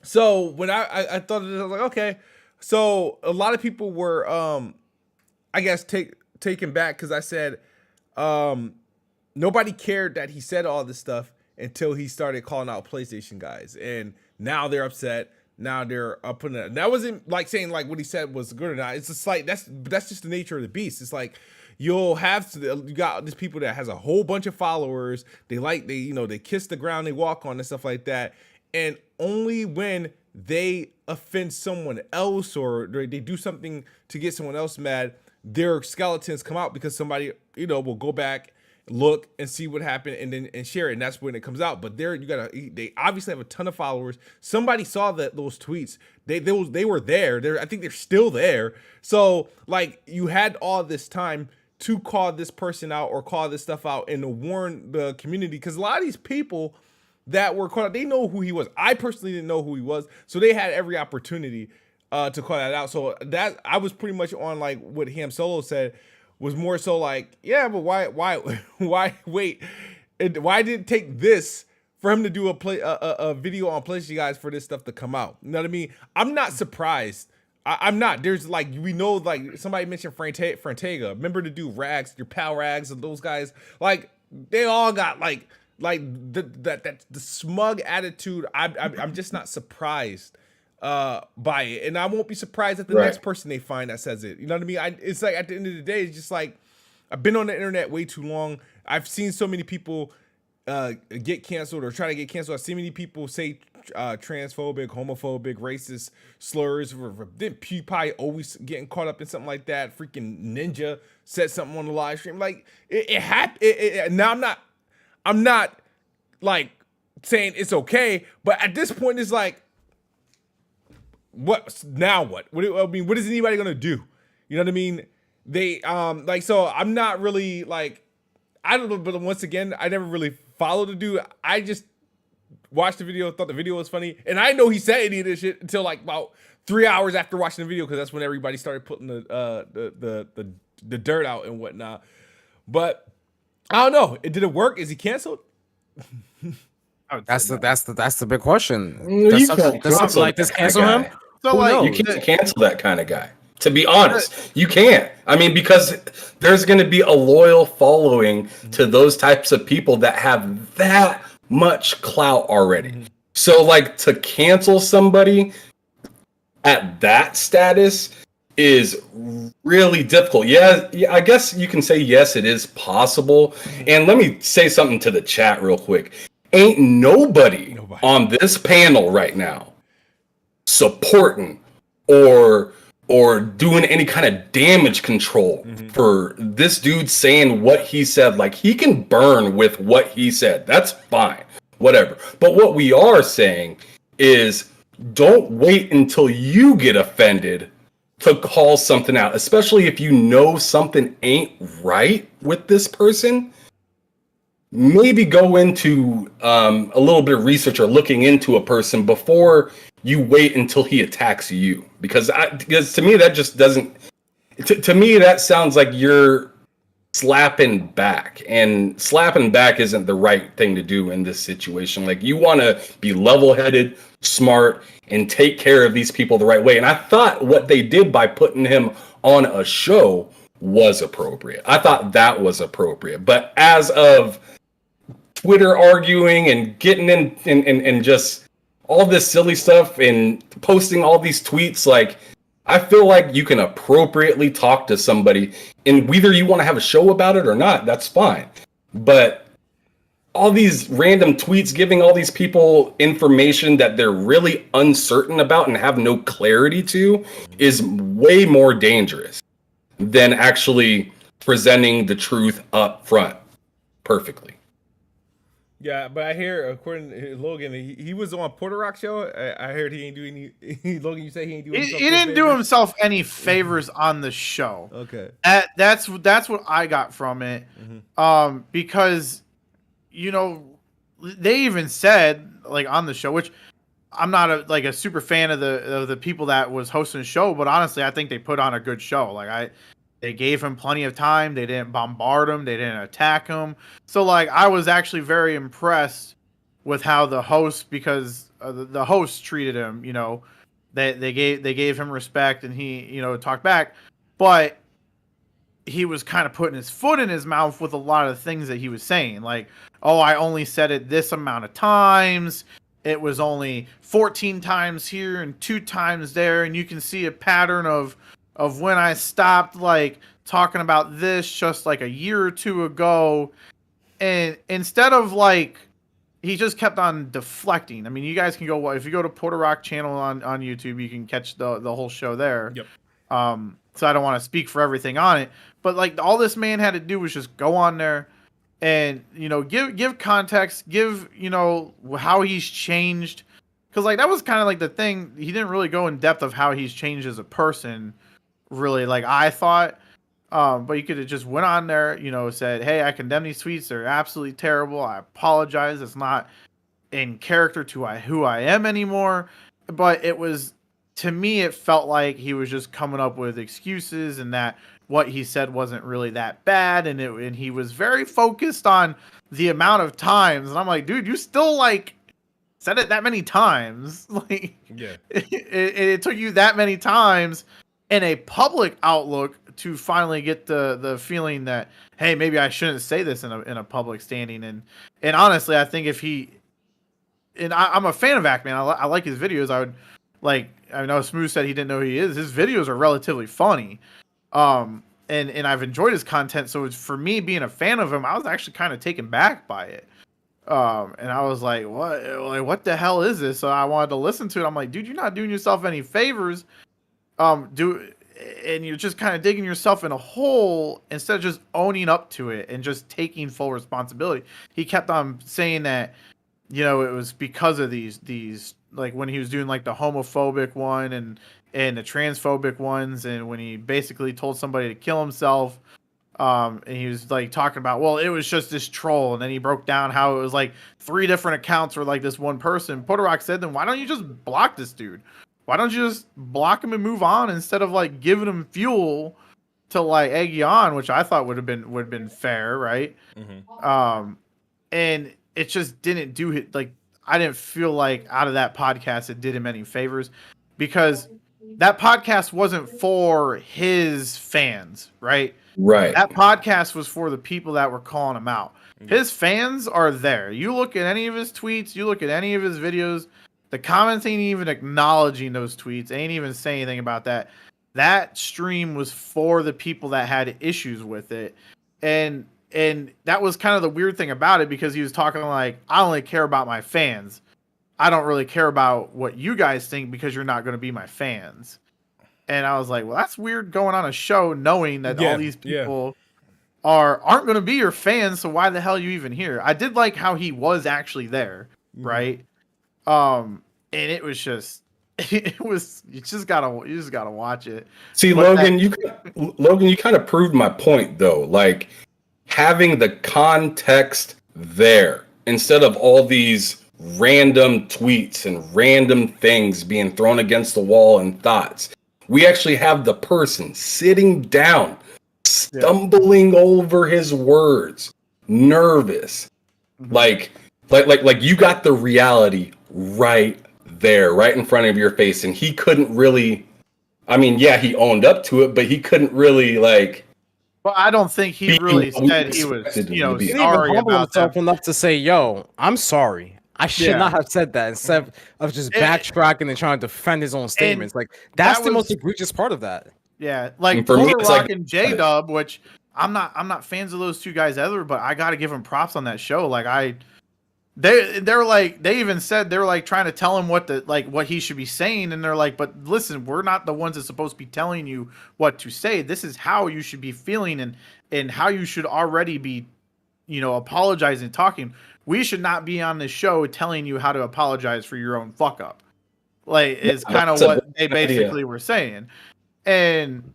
So when I thought of this, I was like, okay. So a lot of people were, I guess, taken back because I said nobody cared that he said all this stuff until he started calling out PlayStation guys, and now they're upset. Now they're up in it. That wasn't like saying like what he said was good or not. It's just like that's just the nature of the beast. It's like you got these people that has a whole bunch of followers. They kiss the ground they walk on and stuff like that. And only when they offend someone else or they do something to get someone else mad, their skeletons come out, because somebody, will go back, look and see what happened and share it. And that's when it comes out. But they obviously have a ton of followers. Somebody saw those tweets. They were there. I think they're still there. So like you had all this time to call this person out or call this stuff out and to warn the community, because a lot of these people that were caught out, they know who he was. I personally didn't know who he was, so they had every opportunity to call that out. So that I was pretty much on like what Ham Solo said, was more so like, yeah, but why wait? Why did it take this for him to do a video on PlayStation guys for this stuff to come out? You know what I mean? I'm not surprised. I'm not. There's like, we know, like somebody mentioned Frantega. Remember the dude Rags, your pal Rags, and those guys. Like they all got like the smug attitude. I'm just not surprised by it, and I won't be surprised at the next person they find that says it. You know what I mean? It's like at the end of the day, it's just like I've been on the internet way too long. I've seen so many people get canceled or try to get canceled. I've seen many people say transphobic, homophobic, racist slurs. Didn't PewDiePie always getting caught up in something like that? Freaking Ninja said something on the live stream. Like it happened. Now I'm not like saying it's okay, but at this point it's like, what now? What is anybody gonna do? You know what I mean? They so I'm not really like, I don't know, but once again, I never really followed the dude. I just watched the video, thought the video was funny, and I know he said any of this shit until like about 3 hours after watching the video, because that's when everybody started putting the dirt out and whatnot. But I don't know. Did it work? Is he canceled? That's the big question. You Does something like this cancel him? So like, you can't cancel that kind of guy. To be honest, you can't. I mean, because there's going to be a loyal following to those types of people that have that much clout already. So like, to cancel somebody at that status is really difficult. Yeah, I guess you can say yes, it is possible. And let me say something to the chat real quick. Ain't nobody on this panel right now supporting or doing any kind of damage control for this dude saying what he said. Like, he can burn with what he said. That's fine. Whatever. But what we are saying is, don't wait until you get offended to call something out, especially if you know something ain't right with this person. Maybe go into a little bit of research or looking into a person before you wait until he attacks you. Because to me, that just doesn't... To me, that sounds like you're slapping back. And slapping back isn't the right thing to do in this situation. Like, you want to be level-headed, smart, and take care of these people the right way. And I thought what they did by putting him on a show was appropriate. I thought that was appropriate. But as of Twitter arguing and getting in and just all this silly stuff and posting all these tweets, like, I feel like you can appropriately talk to somebody, and whether you want to have a show about it or not, that's fine. But all these random tweets giving all these people information that they're really uncertain about and have no clarity to is way more dangerous than actually presenting the truth up front perfectly. Yeah, but I hear, according to Logan, he was on Porter Rock show. I heard he ain't doing any. Logan, you say he ain't doing. He didn't do himself any favors on the show. Okay, that's what I got from it. Because they even said like on the show, which I'm not a super fan of the people that was hosting the show, but honestly, I think they put on a good show. They gave him plenty of time. They didn't bombard him. They didn't attack him. So I was actually very impressed with how the host, because the host treated him. They gave him respect, and he talked back, but he was kind of putting his foot in his mouth with a lot of things that he was saying. Like, oh, I only said it this amount of times. It was only 14 times here and 2 times there, and you can see a pattern of when I stopped talking about this just a year or 2 ago. And instead of he just kept on deflecting. I mean, you guys can go, if you go to Porter Rock channel on YouTube, you can catch the whole show there. Yep. So I don't want to speak for everything on it, but all this man had to do was just go on there and, give context, give, how he's changed. Cause that was kind of the thing. He didn't really go in depth of how he's changed as a person, really, I thought. But you could have just went on there, said, hey, I condemn these tweets. They're absolutely terrible. I apologize. It's not in character to who I am anymore. But it was, to me, it felt like he was just coming up with excuses, and that what he said wasn't really that bad. And he was very focused on the amount of times. And I'm like, dude, you still said it that many times. Yeah. It took you that many times in a public outlook to finally get the feeling that, hey, maybe I shouldn't say this in a public standing. And honestly, I think if he, and I'm a fan of Ackman. I like his videos. I know Smooth said he didn't know who he is. His videos are relatively funny. And I've enjoyed his content. So it's, for me, being a fan of him, I was actually kind of taken back by it. And I was like, what the hell is this? So I wanted to listen to it. I'm like, dude, you're not doing yourself any favors. And you're just kind of digging yourself in a hole instead of just owning up to it and just taking full responsibility. He kept on saying that, it was because of these when he was doing the homophobic one and the transphobic ones, and when he basically told somebody to kill himself, and he was talking about, well, it was just this troll, and then he broke down how it was 3 different accounts for this one person. Porter Rock said, then why don't you just block this dude? Why don't you just block him and move on instead of giving him fuel to egg you on, which I thought would have been fair, right? Mm-hmm. And it just didn't do it. I didn't feel out of that podcast it did him any favors, because that podcast wasn't for his fans, right? Right. That podcast was for the people that were calling him out. Mm-hmm. His fans are there. You look at any of his tweets, you look at any of his videos, the comments ain't even acknowledging those tweets, ain't even saying anything about that. That stream was for the people that had issues with it. And that was kind of the weird thing about it, because he was talking I only care about my fans. I don't really care about what you guys think, because you're not going to be my fans. And I was like, well, that's weird going on a show knowing that all these people aren't going to be your fans. So why the hell are you even here? I did like how he was actually there. Mm-hmm. Right. And it was just, you just gotta watch it. See, but Logan, you kind of proved my point though. Having the context there instead of all these random tweets and random things being thrown against the wall and thoughts. We actually have the person sitting down, stumbling over his words, nervous. Mm-hmm. You got the reality right there, right in front of your face, and he couldn't really, he owned up to it, but he couldn't really well, I don't think he really said he was, sorry about that. Enough to say, yo, I'm sorry. I should not have said that instead of just backtracking and trying to defend his own statements. Like that's the most egregious part of that. Yeah, like For me, Porter it's Rock like- and J Dub, which I'm not fans of those two guys either, but I got to give them props on that show. Like they're like, they even said they're like trying to tell him what he should be saying, and they're like, but listen, we're not the ones that's supposed to be telling you what to say. This is how you should be feeling and how you should already be, apologizing, talking. We should not be on this show telling you how to apologize for your own fuck up. Like is kind of what they basically were saying, and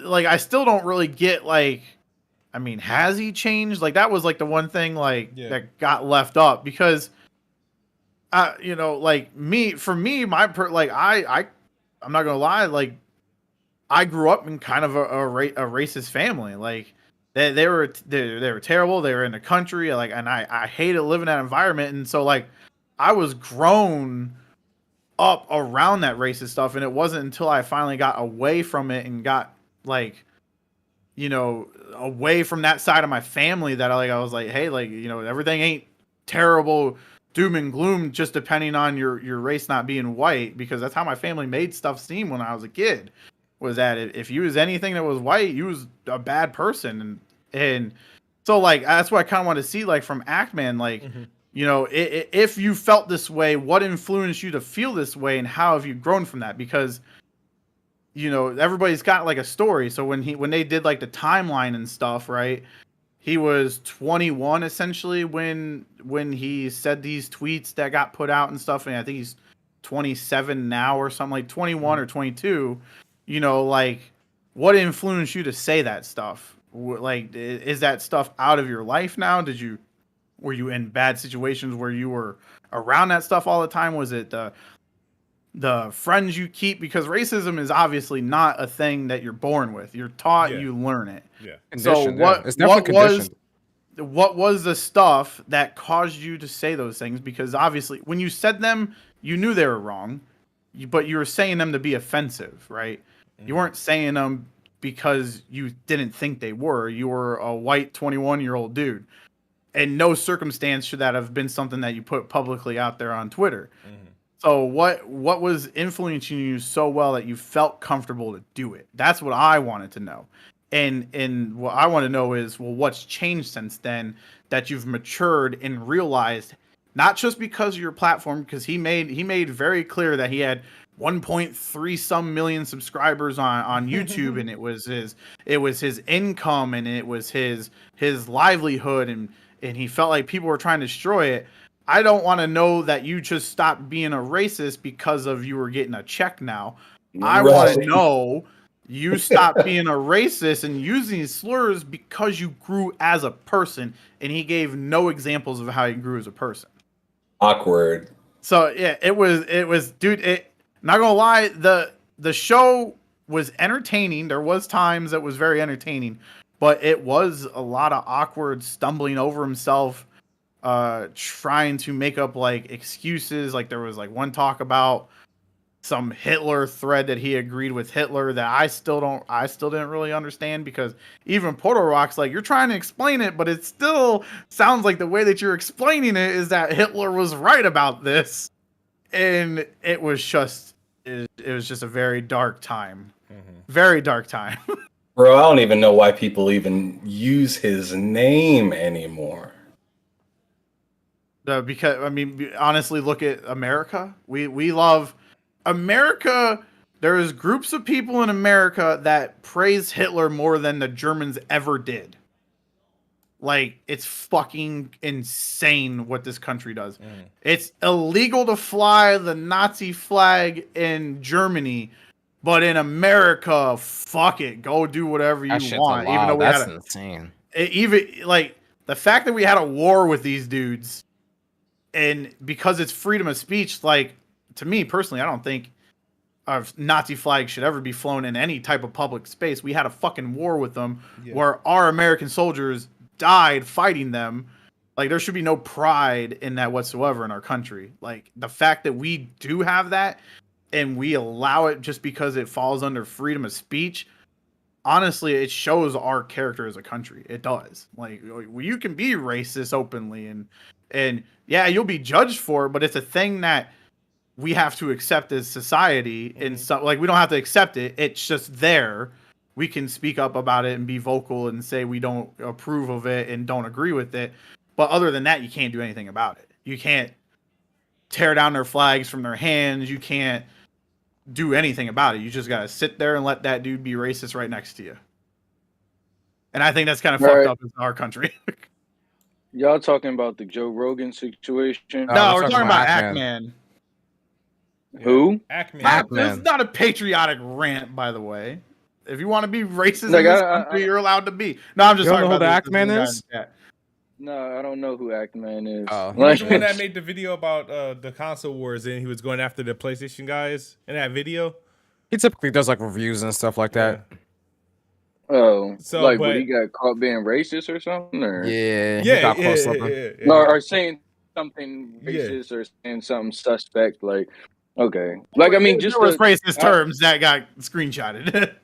like I still don't really get like. I mean, has he changed? Like that was like the one thing that got left up because, like for me, I'm not gonna lie, like I grew up in kind of a racist family. Like they were terrible. They were in the country, like, and I hated living in that environment. And so like I was grown up around that racist stuff, and it wasn't until I finally got away from it and got like, away from that side of my family that I was like, hey, like, everything ain't terrible, doom and gloom, just depending on your race not being white, because that's how my family made stuff seem when I was a kid, was that if you was anything that was white, you was a bad person. And so like, that's what I kind of want to see, like from Ackman, like, if you felt this way, what influenced you to feel this way, and how have you grown from that? Because everybody's got like a story. So when they did like the timeline and stuff, right? He was 21 essentially when he said these tweets that got put out and stuff. And I think he's 27 now or something, like 21 or 22. Like what influenced you to say that stuff? Like, is that stuff out of your life now? Were you in bad situations where you were around that stuff all the time? Was it the friends you keep? Because racism is obviously not a thing that you're born with. You're taught, you learn it. Yeah. So what was the stuff that caused you to say those things? Because obviously when you said them, you knew they were wrong, but you were saying them to be offensive, right? Mm-hmm. You weren't saying them because you didn't think they were. You were a white 21-year-old dude. And no circumstance should that have been something that you put publicly out there on Twitter. Mm-hmm. So what was influencing you so well that you felt comfortable to do it? That's what I wanted to know. And what I want to know is, well, what's changed since then that you've matured and realized, not just because of your platform, because he made very clear that he had 1.3 some million subscribers on YouTube, and it was his income, and it was his livelihood, and he felt like people were trying to destroy it. I don't want to know that you just stopped being a racist because of you were getting a check now. I want to know you stopped being a racist and using these slurs because you grew as a person, and he gave no examples of how he grew as a person. Awkward. So yeah, it was, dude, not gonna lie, the show was entertaining. There was times that was very entertaining, but it was a lot of awkward stumbling over himself, trying to make up like excuses. Like there was like one talk about some Hitler thread that he agreed with Hitler that I still didn't really understand, because even Portal Rock's like, you're trying to explain it, but it still sounds like the way that you're explaining it is that Hitler was right about this. And it was just a very dark time. Mm-hmm. Very dark time. Bro, I don't even know why people even use his name anymore. Because, I mean, honestly, look at America. We love America. There's groups of people in America that praise Hitler more than the Germans ever did. Like, it's fucking insane what this country does. Mm. It's illegal to fly the Nazi flag in Germany, but in America, fuck it, go do whatever you want. Even though that's insane. Even like the fact that we had a war with these dudes, and because it's freedom of speech, like, to me personally, I don't think a Nazi flag should ever be flown in any type of public space. We had a fucking war with them where our American soldiers died fighting them. Like, there should be no pride in that whatsoever in our country. Like, the fact that we do have that and we allow it just because it falls under freedom of speech, honestly, it shows our character as a country. It does. Like, you can be racist openly, and yeah, you'll be judged for it, but it's a thing that we have to accept as society. And so, like, we don't have to accept it. It's just there. We can speak up about it and be vocal and say we don't approve of it and don't agree with it. But other than that, you can't do anything about it. You can't tear down their flags from their hands. You can't do anything about it. You just gotta sit there and let that dude be racist right next to you. And I think that's kind of fucked up in our country. Y'all talking about the Joe Rogan situation? No, we're talking about Ackman. Who? Ackman. This is not a patriotic rant, by the way. If you want to be racist in this country, you're allowed to be. No, I'm just talking about who the Ackman is. No, I don't know who Ackman is. Oh, He's the one that made the video about the console wars, and he was going after the PlayStation guys in that video. He typically does like reviews and stuff like that. Oh, so like, but he got caught being racist or something, or or saying something racist or saying something suspect. Like, okay, like I mean, just there was racist terms that got screenshotted.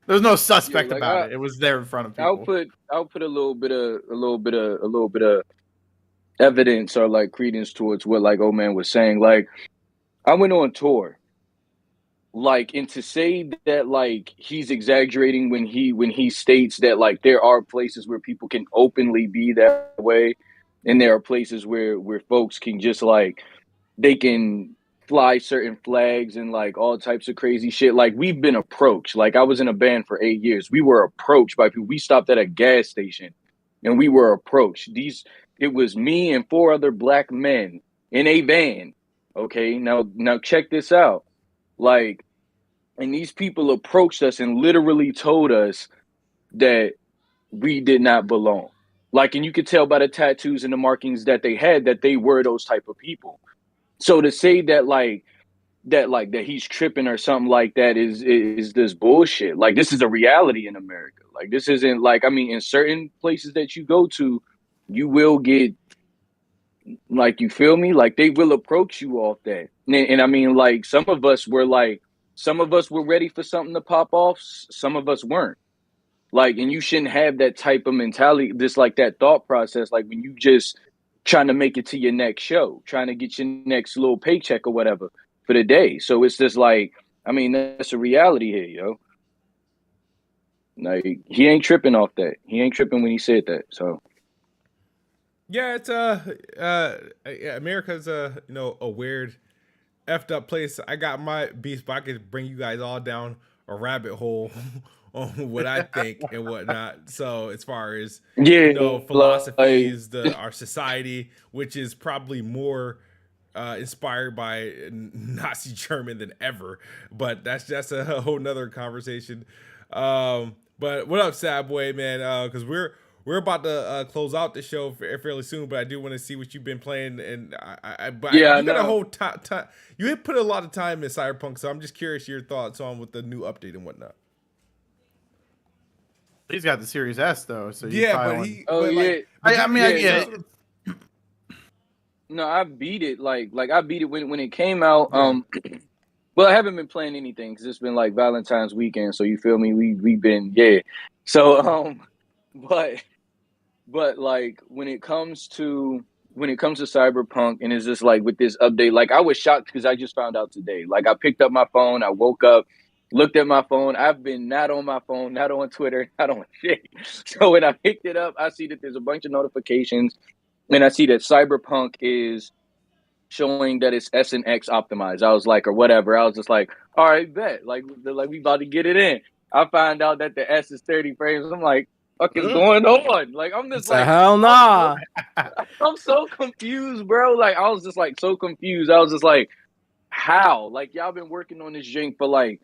There's no suspect about it. It was there in front of people. I'll put a little bit of evidence or like credence towards what like Ole Man was saying. Like, I went on tour. Like, and to say that like he's exaggerating when he states that like there are places where people can openly be that way, and there are places where folks can just like they can fly certain flags and like all types of crazy shit. Like, we've been approached. Like, I was in a band for 8 years. We were approached by people. We stopped at a gas station and we were approached. It was me and 4 other black men in a van. Okay, now check this out. Like, and these people approached us and literally told us that we did not belong. Like, and you could tell by the tattoos and the markings that they had that they were those type of people. So to say that that he's tripping or something like that is this bullshit. Like, this is a reality in America. Like, this isn't like, I mean, in certain places that you go to, you will get, like, you feel me? Like, they will approach you off that. And I mean, like, some of us were ready for something to pop off. Some of us weren't. Like, and you shouldn't have that type of mentality, that thought process. Like, when you just trying to make it to your next show, trying to get your next little paycheck or whatever for the day. So it's just like, I mean, that's a reality here, yo. Like, he ain't tripping off that. He ain't tripping when he said that. So yeah, it's America's a weird, effed up place. I got my beast, but I could bring you guys all down a rabbit hole on what I think and whatnot. So as far as philosophies, our society, which is probably more inspired by Nazi German than ever, but that's a whole nother conversation. But what up, Sad Boy, man? Because we're about to close out the show fairly soon, but I do want to see what you've been playing, and you got a whole time. You had put a lot of time in Cyberpunk, so I'm just curious your thoughts on with the new update and whatnot. He's got the Series S though, so No, I beat it like I beat it when it came out. Well, I haven't been playing anything because it's been like Valentine's weekend, so you feel me? We've been So but like when it comes to Cyberpunk and it's just like with this update, like I was shocked because I just found out today. Like I picked up my phone, I woke up, looked at my phone. I've been not on my phone, not on Twitter, not on shit. So when I picked it up, I see that there's a bunch of notifications, and I see that Cyberpunk is showing that it's S and X optimized. I was like, or whatever. I was just like, all right, bet. Like we about to get it in. I find out that the S is 30 frames. I'm like, fuck is going on? Like, I'm just like, hell nah. I'm so confused, bro. Like, I was just like so confused. I was just like, how? Like, y'all been working on this jank for like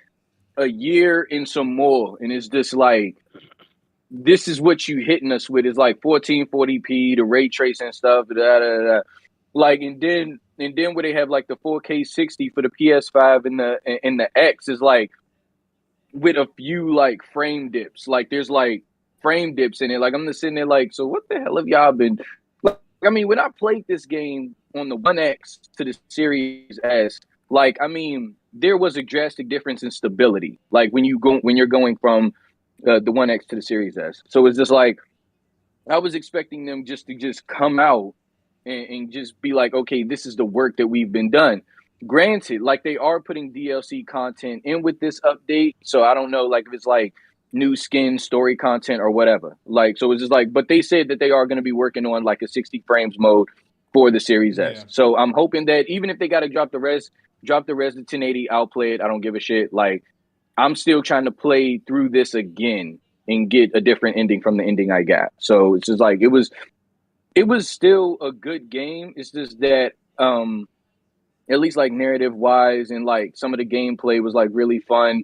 a year and some more, and it's just like, this is what you hitting us with. It's like 1440p, the ray tracing stuff, like, and then where they have like the 4K 60 for the PS5 and the X is like with a few like frame dips. Like there's like frame dips in it. Like I'm just sitting there like, so what the hell have y'all been? Like, I mean, when I played this game on the One X to the Series S, like I mean, there was a drastic difference in stability. Like when you're going from the One X to the Series S. So it's just like I was expecting them just to come out and just be like, okay, this is the work that we've been done. Granted, like they are putting DLC content in with this update, so I don't know, like if it's like new skin, story content, or whatever. Like, so it's just like, but they said that they are going to be working on like a 60 frames mode for the Series S. So I'm hoping that even if they got to drop the res to 1080, I'll play it. I don't give a shit. Like, I'm still trying to play through this again and get a different ending from the ending I got. So it's just like it was still a good game. It's just that at least like narrative wise and like some of the gameplay was like really fun.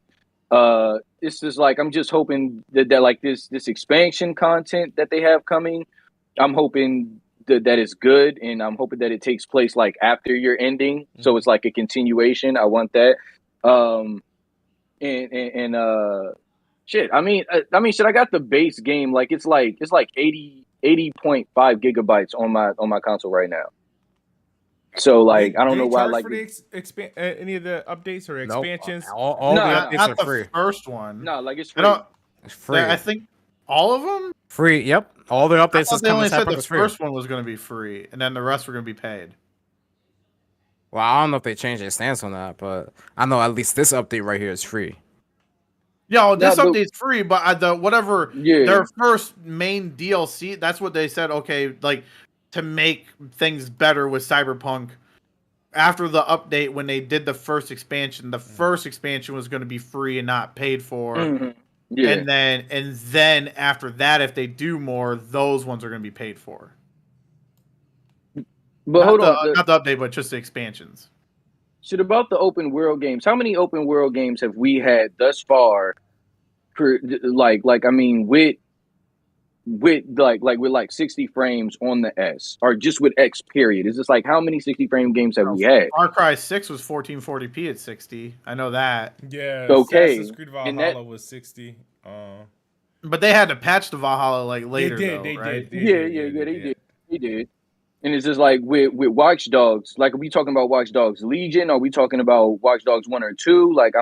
It's just like I'm just hoping that like this expansion content that they have coming, I'm hoping that is good, and I'm hoping that it takes place like after your ending, so it's like a continuation. I want that. Shit. I mean, shit. I got the base game. Like it's like 80.5 gigabytes on my console right now. So like I don't know why. Like for the any of the updates or expansions. All the updates are free. The first one. No, like it's free. It's free. I think all of them free. Yep. All the updates they only said the free. first one was going to be free, and then the rest were going to be paid. Well, I don't know if they changed their stance on that, but I know at least this update right here is free. Yeah, this update's free, but their first main DLC, that's what they said. Okay, like to make things better with Cyberpunk. After the update, when they did the first expansion was going to be free and not paid for. Mm-hmm. Yeah. And then after that, if they do more, those ones are going to be paid for. But not the update, but just the expansions. Shit about the open world games. How many open world games have we had thus far? With 60 frames on the S, or just with X period. It's just like how many 60 frame games have we had? Far Cry 6 was 1440p at 60. I know that. Yeah. Okay. Assassin's Creed Valhalla was 60. But they had to patch the Valhalla like later. They right? did. They did. And it's just like with Watch Dogs. Like, are we talking about Watch Dogs Legion? Are we talking about Watch Dogs 1 or 2? Like,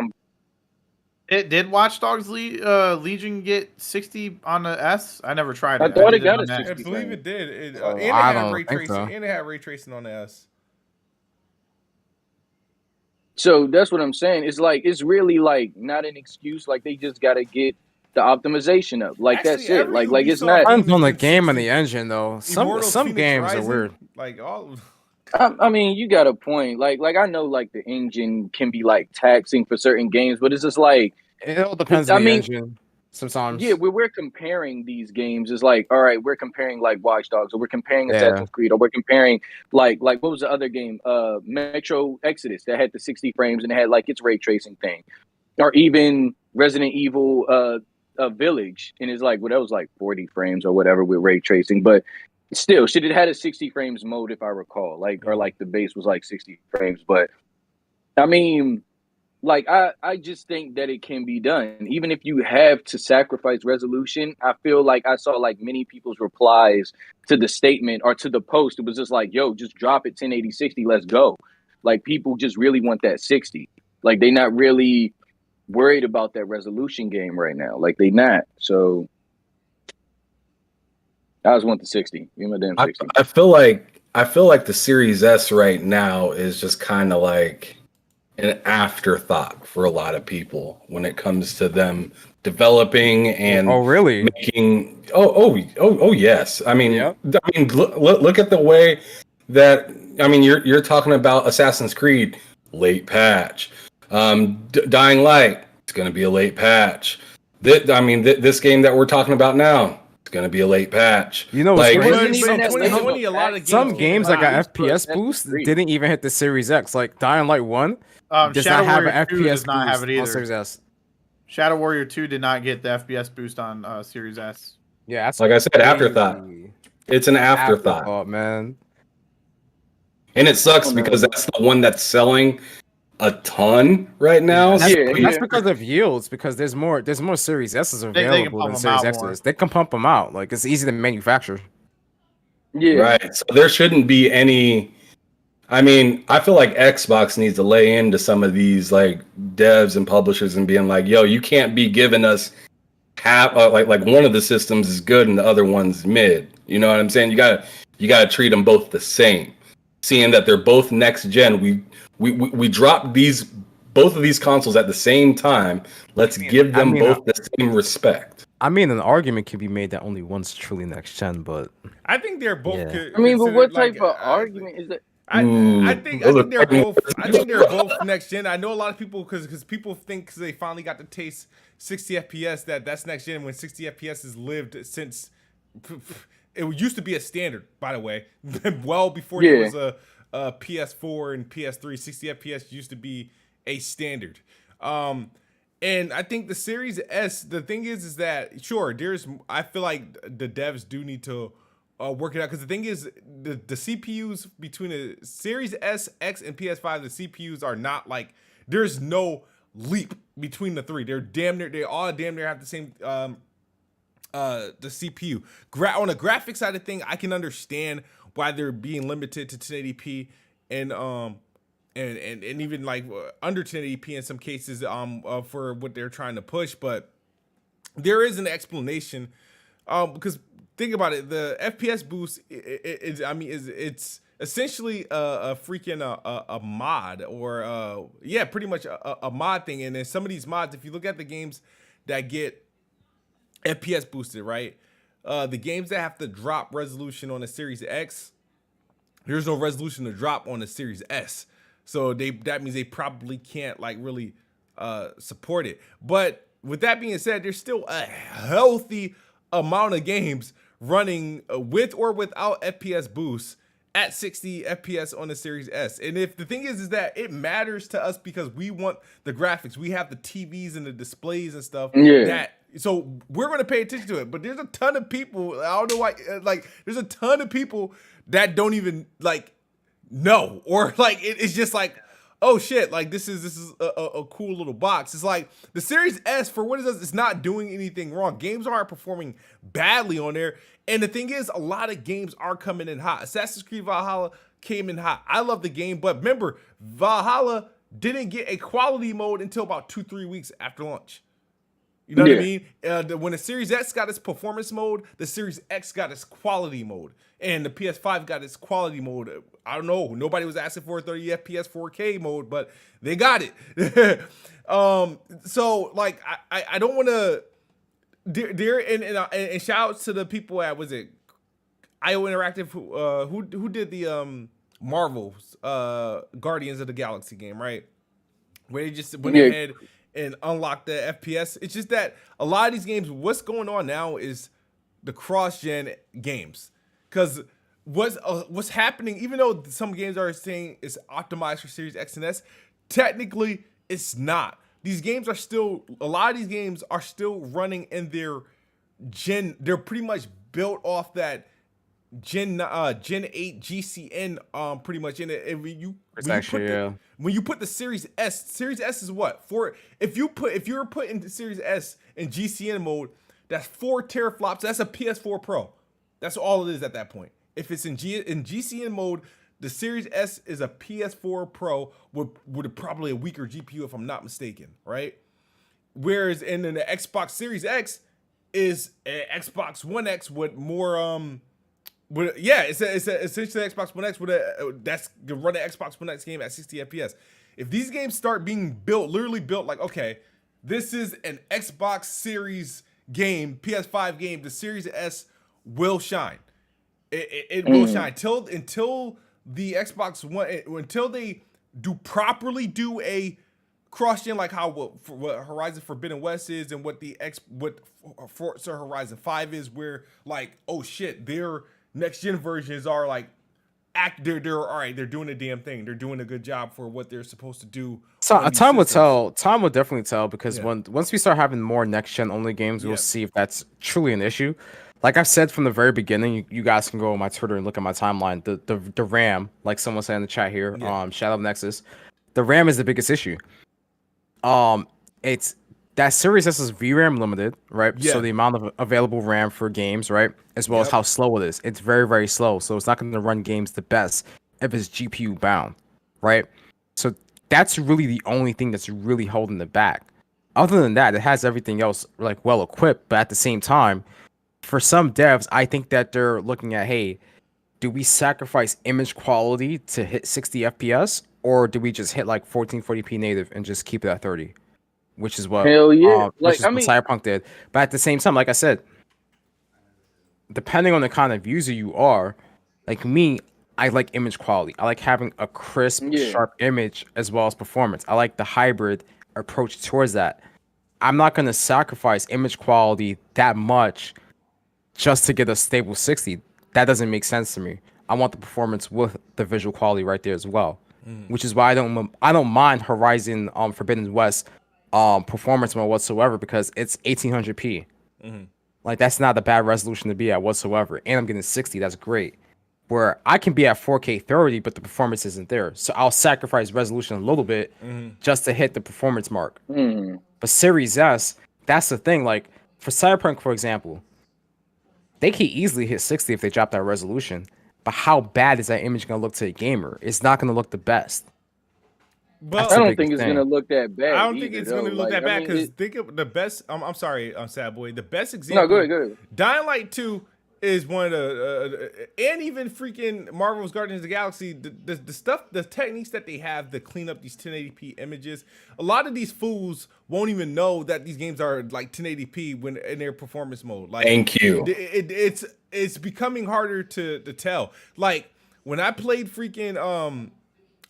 Did Watch Dogs Legion get 60 on the S? I never tried it. I thought it got a 60. I believe it did. And it I had don't ray think tracing. so. And it had ray tracing on the S. So that's what I'm saying. It's like it's really like not an excuse. Like they just gotta get the optimization up. Like Actually, that's it. Like it's Ubisoft not. Depends on the game and the engine though. Immortal Some Phoenix games Rising, are weird. Like all. I mean, you got a point. Like I know like the engine can be like taxing for certain games, but it's just like It all depends on the engine. Sometimes. Yeah, we're comparing these games. It's like, all right, we're comparing like Watch Dogs, or we're comparing Assassin's Creed, or we're comparing like what was the other game? Metro Exodus that had the 60 frames and it had like its ray tracing thing, or even Resident Evil Village, and it's like, well, that was like 40 frames or whatever with ray tracing, but still, shit, it had a 60 frames mode if I recall, like, or like the base was like 60 frames, but I mean. Like, I just think that it can be done. Even if you have to sacrifice resolution, I feel like I saw, like, many people's replies to the statement or to the post. It was just like, yo, just drop it 1080, 60, let's go. Like, people just really want that 60. Like, they not really worried about that resolution game right now. Like, they not. So, I just want the 60. Give me my damn 60. I feel like the Series S right now is just kind of like an afterthought for a lot of people when it comes to them developing and really making yes. I mean, look at the way that you're talking about Assassin's Creed late patch, Dying Light, it's going to be a late patch. This game that we're talking about now, it's going to be a late patch. You know, like, some games that got FPS boost didn't even hit the Series X. Like Dying Light 1 does Shadow not have Warrior an 2 FPS does not have it boost on either. Series S. Shadow Warrior 2 did not get the FPS boost on Series S. Yeah, that's like I said, afterthought. It's an afterthought, man. And it sucks because that's the one that's selling a ton right now. That's because of yields. Because there's more Series S's available than Series X's. They can pump them out. Like it's easy to manufacture. Yeah, right. So there shouldn't be any. I mean, I feel like Xbox needs to lay into some of these like devs and publishers and being like, "Yo, you can't be giving us have like one of the systems is good and the other one's mid. You know what I'm saying? You gotta treat them both the same. Seeing that they're both next gen, we dropped both of these consoles at the same time. Let's give them both the same respect. I mean, an argument could be made that only one's truly next gen, but I think they're both. Yeah. I mean, but what type of argument is that? I think they're both. I think they're both next gen. I know a lot of people because people think because they finally got to taste 60 FPS that's next gen when 60 FPS has lived since. It used to be a standard, by the way. Well before there was a PS4 and PS3, 60 FPS used to be a standard. And I think the Series S, the thing is that sure, I feel like the devs do need to work it out because the thing is the CPUs between the Series S, X, and PS5, the CPUs are not like there's no leap between the three. They all damn near have the same the CPU. On the graphics side of thing, I can understand why they're being limited to 1080p and even like under 1080p in some cases for what they're trying to push, but there is an explanation because think about it, the FPS boost it's essentially a freaking a mod or pretty much a mod thing. And then some of these mods, if you look at the games that get FPS boosted, right, the games that have to drop resolution on the Series X, there's no resolution to drop on the Series S. So that means they probably can't like really support it. But with that being said, there's still a healthy amount of games running with or without FPS boosts at 60 FPS on the Series S. And if the thing is that it matters to us because we want the graphics. We have the TVs and the displays and stuff. So we're going to pay attention to it. But there's a ton of people, I don't know why, like there's a ton of people that don't even like know, or like it's just like, oh shit, like this is a cool little box. It's like the Series S, for what it does, it's not doing anything wrong. Games aren't performing badly on there. And the thing is, a lot of games are coming in hot. Assassin's Creed Valhalla came in hot. I love the game, but remember, Valhalla didn't get a quality mode until about 2-3 weeks after launch. You know what I mean? When the Series S got its performance mode, the Series X got its quality mode, and the PS5 got its quality mode. I don't know. Nobody was asking for a 30 FPS 4K mode, but they got it. So like, I don't want to. And shout outs to the people at IO Interactive who did the Marvel's Guardians of the Galaxy game, right? Where they just went ahead and unlocked the FPS. It's just that a lot of these games, what's going on now is the cross-gen games. Because what's happening, even though some games are saying it's optimized for Series X and S, technically it's not. These games are still, a lot of these games are still running in their gen. They're pretty much built off that Gen 8 GCN pretty much. And when you put the Series S is what? If you're putting the Series S in GCN mode, that's 4 teraflops. That's a PS4 Pro. That's all it is at that point. If it's in GCN mode, the Series S is a PS4 Pro with probably a weaker GPU, if I'm not mistaken, right? Whereas in the Xbox Series X is an Xbox One X with more it's essentially Xbox One X that's gonna run an Xbox One X game at 60 FPS. If these games start being literally built like, okay, this is an Xbox Series game, PS5 game, the Series S will shine. It will shine until the Xbox One, until they properly do a cross-gen like what Horizon Forbidden West is and what Forza Horizon 5 is, where like, oh shit, their next-gen versions are like they're all right, they're doing a damn thing. They're doing a good job for what they're supposed to do. So time will tell. Time will definitely tell because once we start having more next-gen only games, we'll see if that's truly an issue. Like I've said from the very beginning, you guys can go on my Twitter and look at my timeline. The RAM, like someone said in the chat here, Shadow of Nexus, the RAM is the biggest issue. It's that Series S is VRAM limited, right? Yeah. So the amount of available RAM for games, right, as well as how slow it is. It's very, very slow. So it's not going to run games the best if it's GPU bound, right? So that's really the only thing that's really holding it back. other than that, it has everything else like well equipped. But at the same time, for some devs, I think that they're looking at, hey, do we sacrifice image quality to hit 60 FPS, or do we just hit like 1440p native and just keep it at 30? Which is what Hell yeah. what Cyberpunk did. But at the same time, like I said, depending on the kind of user you are, like me, I like image quality. I like having a crisp, sharp image as well as performance. I like the hybrid approach towards that. I'm not going to sacrifice image quality that much just to get a stable 60. That doesn't make sense to me. I want the performance with the visual quality right there as well, which is why I don't mind Horizon Forbidden West performance mode whatsoever, because it's 1800p. Like, that's not a bad resolution to be at whatsoever, and I'm getting 60. That's great. Where I can be at 4K 30, but the performance isn't there, so I'll sacrifice resolution a little bit just to hit the performance mark. But Series S, that's the thing. Like for Cyberpunk, for example, they can easily hit 60 if they drop that resolution. But how bad is that image gonna look to a gamer? It's not gonna look the best. But I don't think it's gonna look that bad. I don't think it's gonna look that bad, because think of the best. I'm sorry, Sad Boy. The best example. No, go ahead. Dying Light 2 is one of the and even freaking Marvel's Guardians of the Galaxy. The stuff, the techniques that they have to clean up these 1080p images. A lot of these fools won't even know that these games are like 1080p when in their performance mode. Like, thank you. It's becoming harder to tell. Like when I played freaking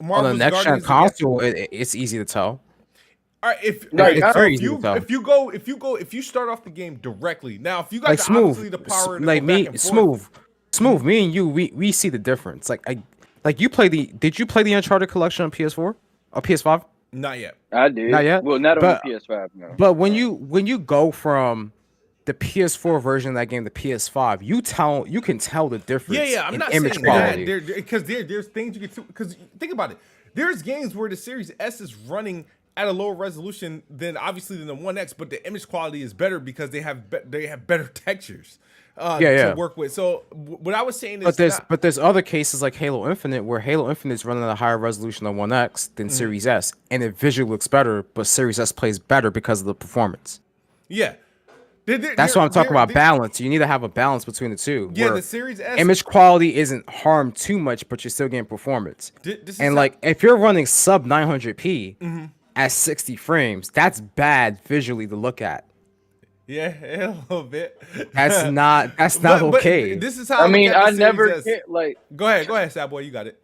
Marvel's on the next gen console, it's easy to tell. All right, if you start off the game directly, now if you got like obviously the power to like me, smooth, me and you, we see the difference. Like you play did you play the Uncharted collection on PS4 or PS5? Not yet. I did. Not yet. Well, not on the PS5. No. But when you go from the PS4 version of that game to PS5, you can tell the difference. Yeah, I'm not image saying quality. that because there's things you can, because think about it. There's games where the Series S is running at a lower resolution than the One X, but the image quality is better because they have better textures to work with. So what I was saying is, but there's other cases like Halo Infinite, where Halo Infinite is running at a higher resolution on One X than Series S, and it visually looks better, but Series S plays better because of the performance. Yeah. That's what I'm talking about. Balance. You need to have a balance between the two. Yeah, the Series S image quality isn't harmed too much, but you're still getting performance. And like, if you're running sub 900p at 60 frames, that's bad visually to look at. Yeah, a little bit. That's not okay. But this is how I never like. Go ahead, Sad Boy. You got it.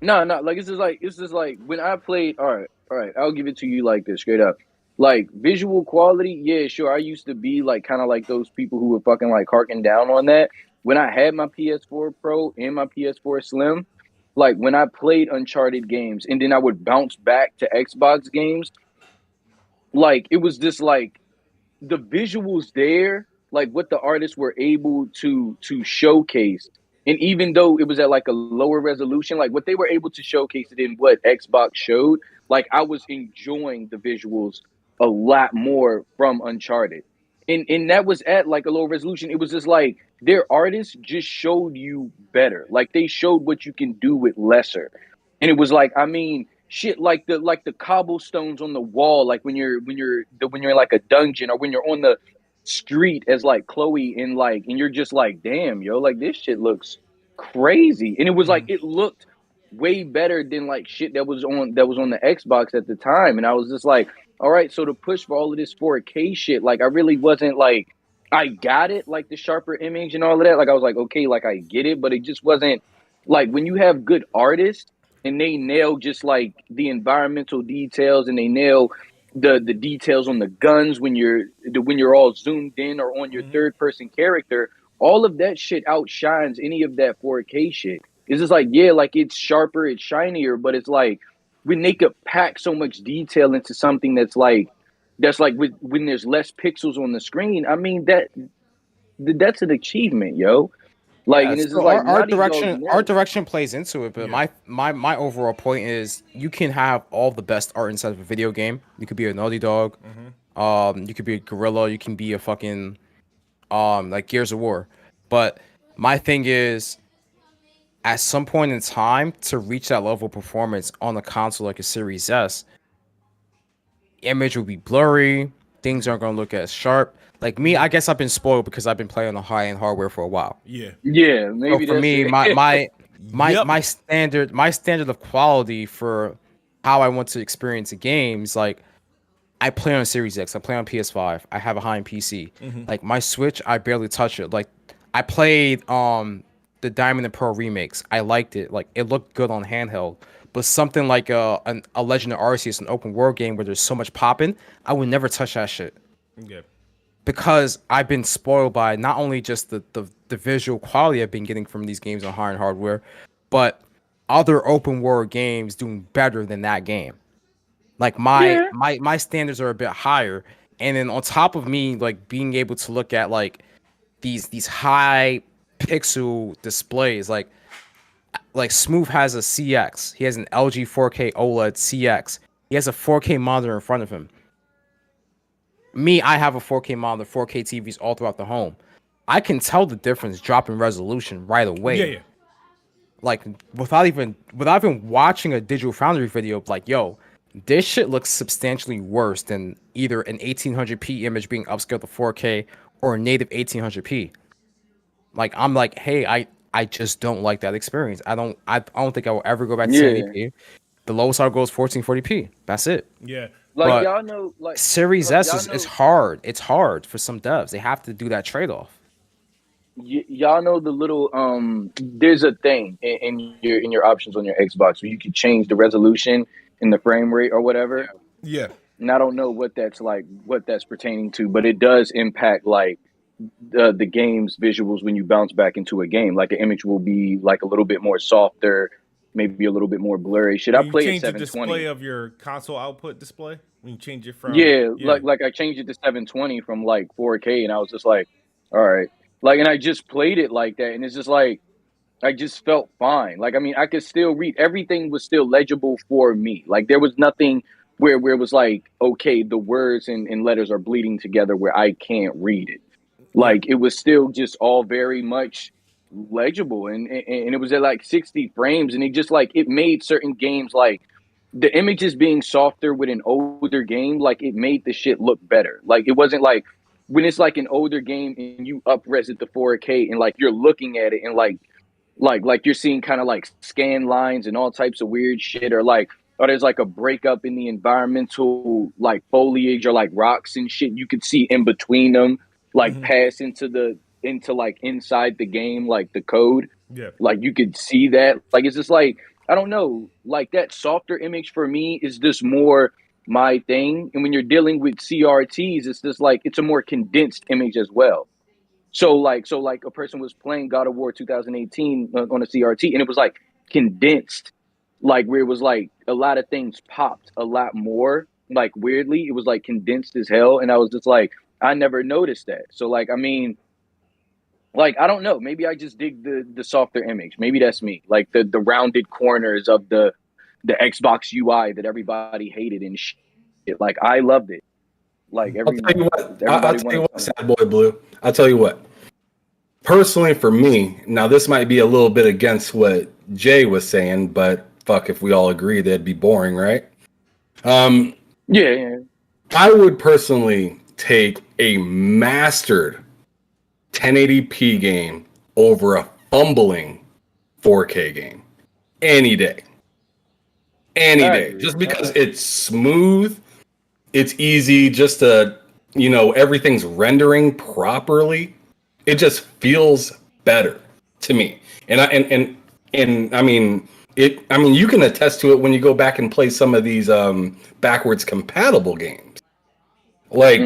No, like it's just like when I played. All right. I'll give it to you like this, straight up. Like visual quality, yeah, sure. I used to be like kind of like those people who would fucking like harken down on that. When I had my PS4 Pro and my PS4 Slim, like when I played Uncharted games and then I would bounce back to Xbox games, like it was just like the visuals there, like what the artists were able to showcase. And even though it was at like a lower resolution, like what they were able to showcase it in what Xbox showed, like I was enjoying the visuals a lot more from Uncharted. And that was at like a low resolution. It was just like their artists just showed you better. Like they showed what you can do with lesser. And it was like, I mean, shit, like the cobblestones on the wall, like when you're in like a dungeon, or when you're on the street as like Chloe, and you're just like, damn, yo, like this shit looks crazy. And it was like, it looked way better than like shit that was on the Xbox at the time. And I was just like, all right, so to push for all of this 4K shit, like I really wasn't like, I got it, like the sharper image and all of that. Like I was like, okay, like I get it, but it just wasn't like when you have good artists and they nail just like the environmental details, and they nail the details on the guns when you're all zoomed in or on your third person character, all of that shit outshines any of that 4K shit. It's just like, yeah, like it's sharper, it's shinier, but it's like when they could pack so much detail into something that's like when there's less pixels on the screen. I mean, that's an achievement, yo. Like, and it's just like art direction plays into it, but my overall point is you can have all the best art inside of a video game. You could be a Naughty Dog, you could be a Guerrilla, you can be a fucking like Gears of War. But my thing is, at some point in time, to reach that level of performance on a console like a Series S, image will be blurry. Things aren't gonna look as sharp. Like me, I guess I've been spoiled because I've been playing on high-end hardware for a while. Yeah. Maybe So for me, it. my standard of quality for how I want to experience a game is like I play on Series X, I play on PS5, I have a high-end PC. Like my Switch, I barely touch it. Like I played the Diamond and Pearl remakes. I liked it. Like it looked good on handheld. But something like a Legend of Arceus, an open world game where there's so much popping, I would never touch that shit. Okay. Because I've been spoiled by not only just the visual quality I've been getting from these games on high-end hardware, but other open world games doing better than that game. Like my standards are a bit higher, and then on top of me like being able to look at like these high pixel displays, like Smooth has a CX, he has an LG 4K OLED CX, he has a 4K monitor in front of him. Me, I have a 4K monitor, 4K TVs all throughout the home. I can tell the difference dropping resolution right away. Yeah. Like without even watching a Digital Foundry video, like, yo, this shit looks substantially worse than either an 1800p image being upscaled to 4K or a native 1800p. Like I'm like, hey, I just don't like that experience. I don't think I will ever go back to 1080p. The lowest I'll go is 1440p. That's it. Yeah. Like But y'all know, like Series like, S is hard. It's hard for some devs. They have to do that trade-off. y'all know the little there's a thing in your options on your Xbox where you can change the resolution and the frame rate or whatever. Yeah. And I don't know what that's pertaining to, but it does impact like the game's visuals when you bounce back into a game. Like an image will be like a little bit more softer, maybe a little bit more blurry. Should I play change at the 720? display of your console output display when you change it from like I changed it to 720 from like 4K, and I was just like, all right, like, and I just played it like that, and it's just like I just felt fine. Like, I mean, I could still read. Everything was still legible for me. Like there was nothing where it was like, okay, the words and letters are bleeding together where I can't read it. Like it was still just all very much legible, and it was at like 60 frames, and it just like it made certain games, like the images being softer with an older game, like it made the shit look better. Like it wasn't like when it's like an older game and you up-res it to 4K and like you're looking at it and like you're seeing kind of like scan lines and all types of weird shit, or there's like a breakup in the environmental like foliage or like rocks and shit you could see in between them, like pass into like inside the game, like the code. Yeah. Like you could see that. Like it's just like, I don't know, like that softer image for me is just more my thing. And when you're dealing with CRTs, it's just like it's a more condensed image as well. So like a person was playing God of War 2018 on a CRT, and it was like condensed, like where it was like a lot of things popped a lot more. Like weirdly, it was like condensed as hell, and I was just like, I never noticed that. So like, I mean, like I don't know, maybe I just dig the softer image. Maybe that's me. Like the rounded corners of the Xbox UI that everybody hated and shit. Like I loved it. Like I'll tell you what, Sad Boy Blue. I'll tell you what. Personally, for me, now this might be a little bit against what Jay was saying, but fuck, if we all agree, that'd be boring, right? Yeah. I would personally take a mastered 1080p game over a fumbling 4K game any day. Any day. Just because it's smooth, it's easy just to, everything's rendering properly. It just feels better to me. And I mean, you can attest to it when you go back and play some of these backwards compatible games. Like,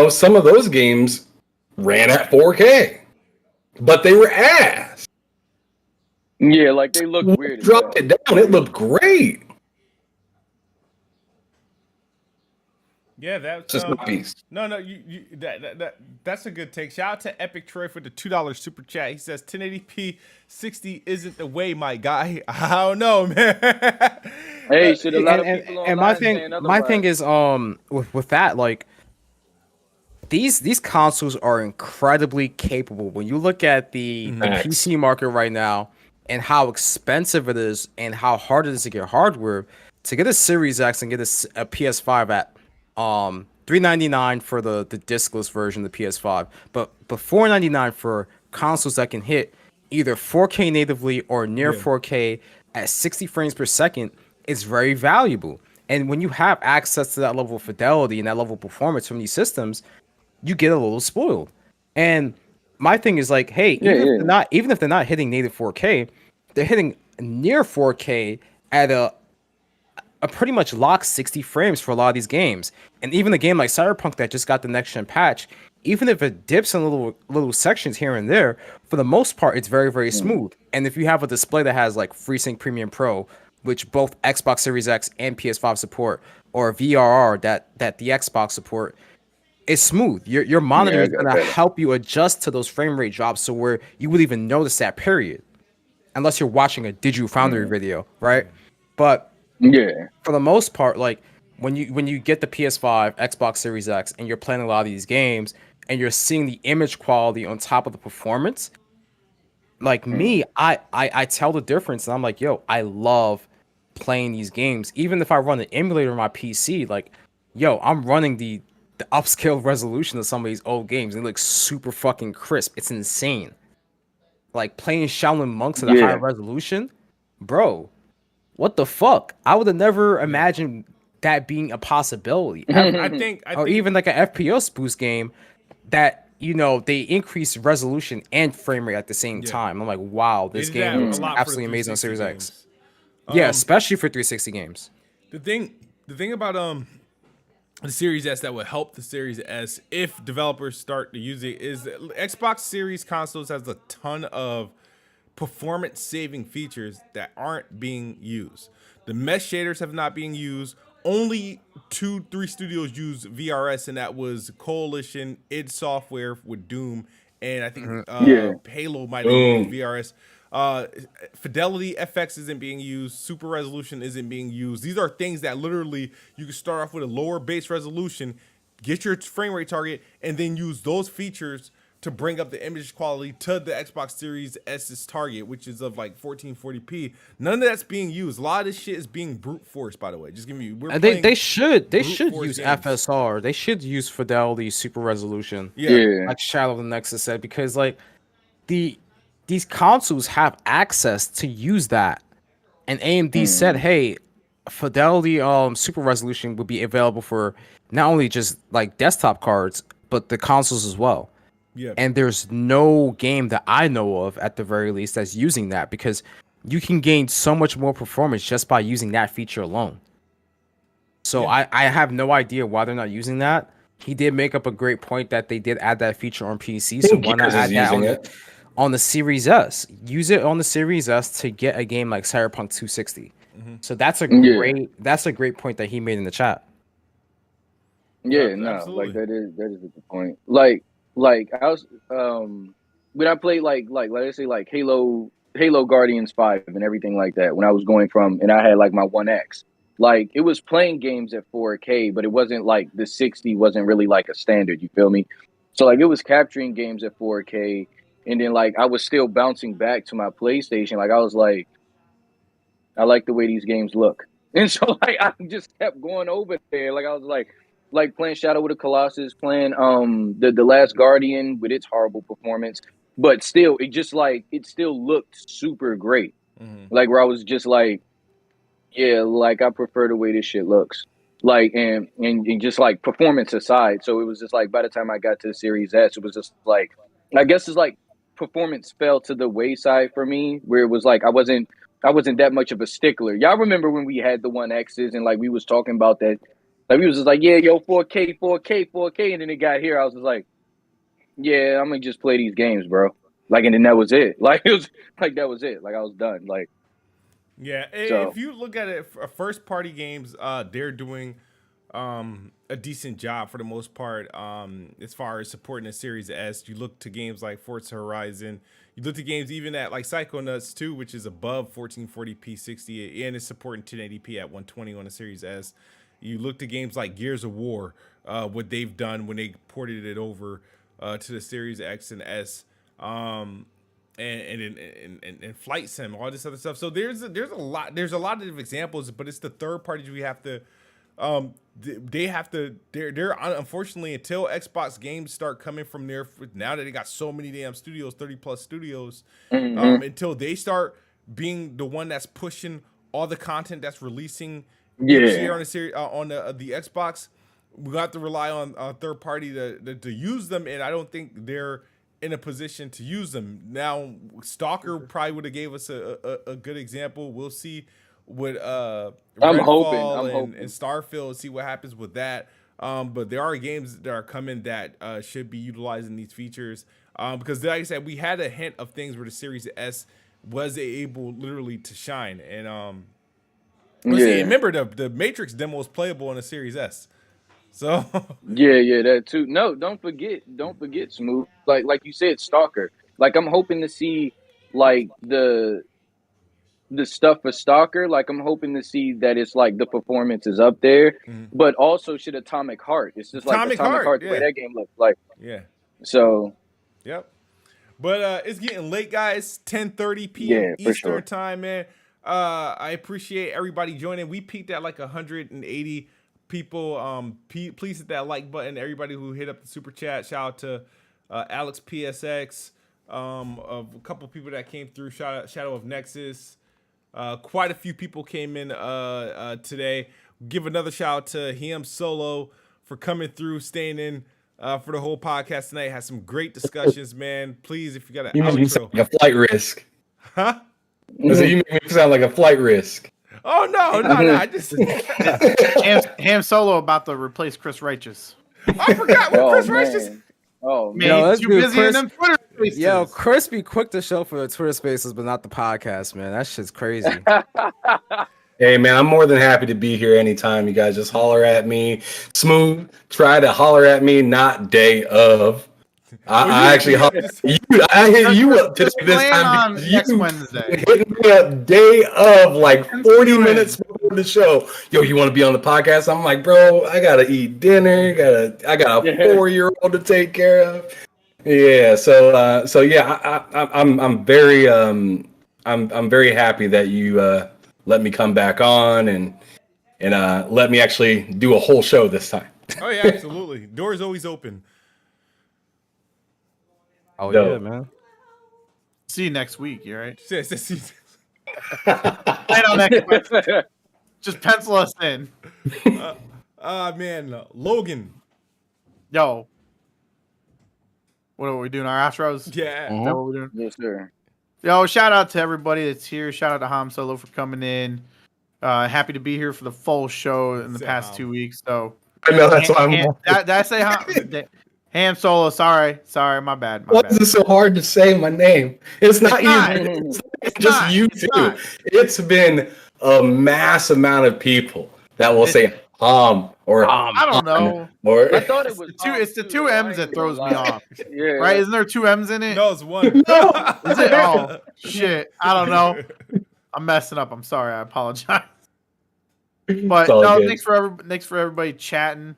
some of those games ran at 4K, but they were ass. Yeah, like they look weird. Dropped it down, it looked great. Yeah, that's just my piece. No, that's a good take. Shout out to Epic Troy for the $2 super chat. He says 1080p 60 isn't the way, my guy. I don't know, man. Hey, should a lot of people and my thing is with that, like these consoles are incredibly capable. When you look at the PC market right now and how expensive it is and how hard it is to get hardware, to get a Series X and get a PS5 at $399 for the discless version of the PS5, but $499 for consoles that can hit either 4K natively or near 4K at 60 frames per second is very valuable. And when you have access to that level of fidelity and that level of performance from these systems, you get a little spoiled. And my thing is like, hey, even if they're not hitting native 4K, they're hitting near 4K at a pretty much locked 60 frames for a lot of these games. And even a game like Cyberpunk that just got the next gen patch, even if it dips in little sections here and there, for the most part, it's very, very smooth. And if you have a display that has like FreeSync Premium Pro, which both Xbox Series X and PS5 support, or VRR that the Xbox support, it's smooth. Your monitor is gonna help you adjust to those frame rate drops, so where you would even notice that, period, unless you're watching a Digital Foundry video, right? But for the most part, like when you get the PS5, Xbox Series X, and you're playing a lot of these games, and you're seeing the image quality on top of the performance, like me, I tell the difference, and I'm like, yo, I love playing these games. Even if I run an emulator on my PC, like, yo, I'm running the upscale resolution of some of these old games. It looks super fucking crisp. It's insane. Like playing Shaolin Monks at a higher resolution, bro. What the fuck? I would have never imagined that being a possibility. I think even like an FPS boost game that, you know, they increase resolution and frame rate at the same time. I'm like, wow, this game is absolutely amazing on Series X. Yeah, especially for 360 games. The thing about the Series S that would help the Series S if developers start to use it is that Xbox Series consoles has a ton of performance saving features that aren't being used. The mesh shaders have not been used. Only 2-3 studios use VRS, and that was Coalition, id Software with Doom, and I think Halo might have used VRS. Fidelity FX isn't being used. Super resolution isn't being used. These are things that literally you can start off with a lower base resolution, get your frame rate target, and then use those features to bring up the image quality to the Xbox Series S's target, which is of like 1440p. None of that's being used. A lot of this shit is being brute force, by the way. Just giving you. They should use FSR. They should use fidelity, super resolution. Like Shadow of the Nexus said, because like these consoles have access to use that, and AMD said, hey, fidelity, super resolution would be available for not only just like desktop cards, but the consoles as well. Yeah. And there's no game that I know of, at the very least, that's using that, because you can gain so much more performance just by using that feature alone. So I have no idea why they're not using that. He did make up a great point that they did add that feature on PC, so why not add that on the Series S? Use it on the Series S to get a game like Cyberpunk 2060. So that's a great point that he made in the chat. Yeah, no, absolutely. Like that is a good point. Like I was when I played like let's say like Halo Guardians 5 and everything like that, when I was going from, and I had like my 1X, like it was playing games at 4K, but it wasn't like the 60 wasn't really like a standard, you feel me? So like it was capturing games at 4K, and then like I was still bouncing back to my PlayStation. Like I was like, I like the way these games look. And so like I just kept going over there. Like I was like playing Shadow of the Colossus, playing the Last Guardian with its horrible performance, but still it still looked super great. Like where I was just like, yeah, like I prefer the way this shit looks. Like and just like performance aside. So it was just like by the time I got to the Series S, it was just like, I guess it's like performance fell to the wayside for me, where it was like I wasn't that much of a stickler. Y'all remember when we had the 1X's and like we was talking about that. Like we was just like, yeah, yo, 4K, 4K, 4K, and then it got here. I was just like, yeah, I'm gonna just play these games, bro. Like, and then that was it. Like it was like that was it. Like I was done. Like, yeah. So, if you look at it, first party games, they're doing a decent job for the most part. As far as supporting the Series S, you look to games like Forza Horizon. You look to games even at like Psychonauts 2, which is above 1440p 60, and it's supporting 1080p at 120 on the Series S. You look to games like Gears of War, what they've done when they ported it over to the Series X and S. and flight sim, all this other stuff. So there's a lot of examples, but it's the third parties we have to. They have to. They're unfortunately, until Xbox games start coming from there. Now that they got so many damn studios, 30+ studios, until they start being the one that's pushing all the content that's releasing each year on the series on the Xbox, we got to rely on third party to use them, and I don't think they're in a position to use them now. Stalker probably would have gave us a good example. We'll see with I'm hoping. And Starfield, see what happens with that. But there are games that are coming that should be utilizing these features, because like I said, we had a hint of things where the Series S was able literally to shine. And remember the Matrix demo was playable on the Series S. So yeah, that too. No, don't forget, Smooth. Like you said, Stalker. Like I'm hoping to see like the stuff for Stalker. Like I'm hoping to see that it's like the performance is up there, but also shit Atomic Heart. It's just like Atomic Heart the way that game looks like. Yeah. So. Yep. But it's getting late, guys. 10:30 p.m. Eastern time, man. I appreciate everybody joining. We peaked at like 180 people. Please hit that like button. Everybody who hit up the super chat. Shout out to Alex PSX. A couple people that came through. Shout out Shadow of Nexus. Quite a few people came in today. Give another shout out to him Solo for coming through, staying in for the whole podcast tonight. Had some great discussions, man. Please, if you got an outro, like a flight risk, huh? You make me sound like a flight risk. Oh no! I just Ham Solo about to replace Chris Righteous. I forgot what Chris Righteous. Oh man, yo, he's too busy in them Twitter spaces. Yo, Chris be quick to show for the Twitter spaces, but not the podcast, man. That shit's crazy. Hey man, I'm more than happy to be here anytime. You guys just holler at me. Smooth, try to holler at me, not day of. I actually hit you up today this time. Next Wednesday. Hit me up day of, like 40 minutes before the show. Yo, you want to be on the podcast? I'm like, bro, I gotta eat dinner. I got a 4-year-old to take care of. Yeah, so yeah, I'm very happy that you let me come back on and let me actually do a whole show this time. Oh yeah, absolutely. Doors always open. Oh yeah, man. See you next week. You right? I know next week. Just pencil us in. Man, Logan. Yo. What are we doing? Our outros? Yeah. Is that what we're doing? Yes, sir. Yo, shout out to everybody that's here. Shout out to Ham Solo for coming in. Happy to be here for the full show in the past 2 weeks. So I know that's why I'm. Did I say Ham Solo? Sorry, my bad. Why is it so hard to say my name? It's not you. It's just you too. It's been a mass amount of people that will say or I don't know. Or I thought it was it's the two M's that throws me off. Yeah. Right? Isn't there 2 M's in it? No, it's one. Is it? Oh shit! I don't know. I'm messing up. I'm sorry. I apologize. But no, good. Thanks for everybody chatting,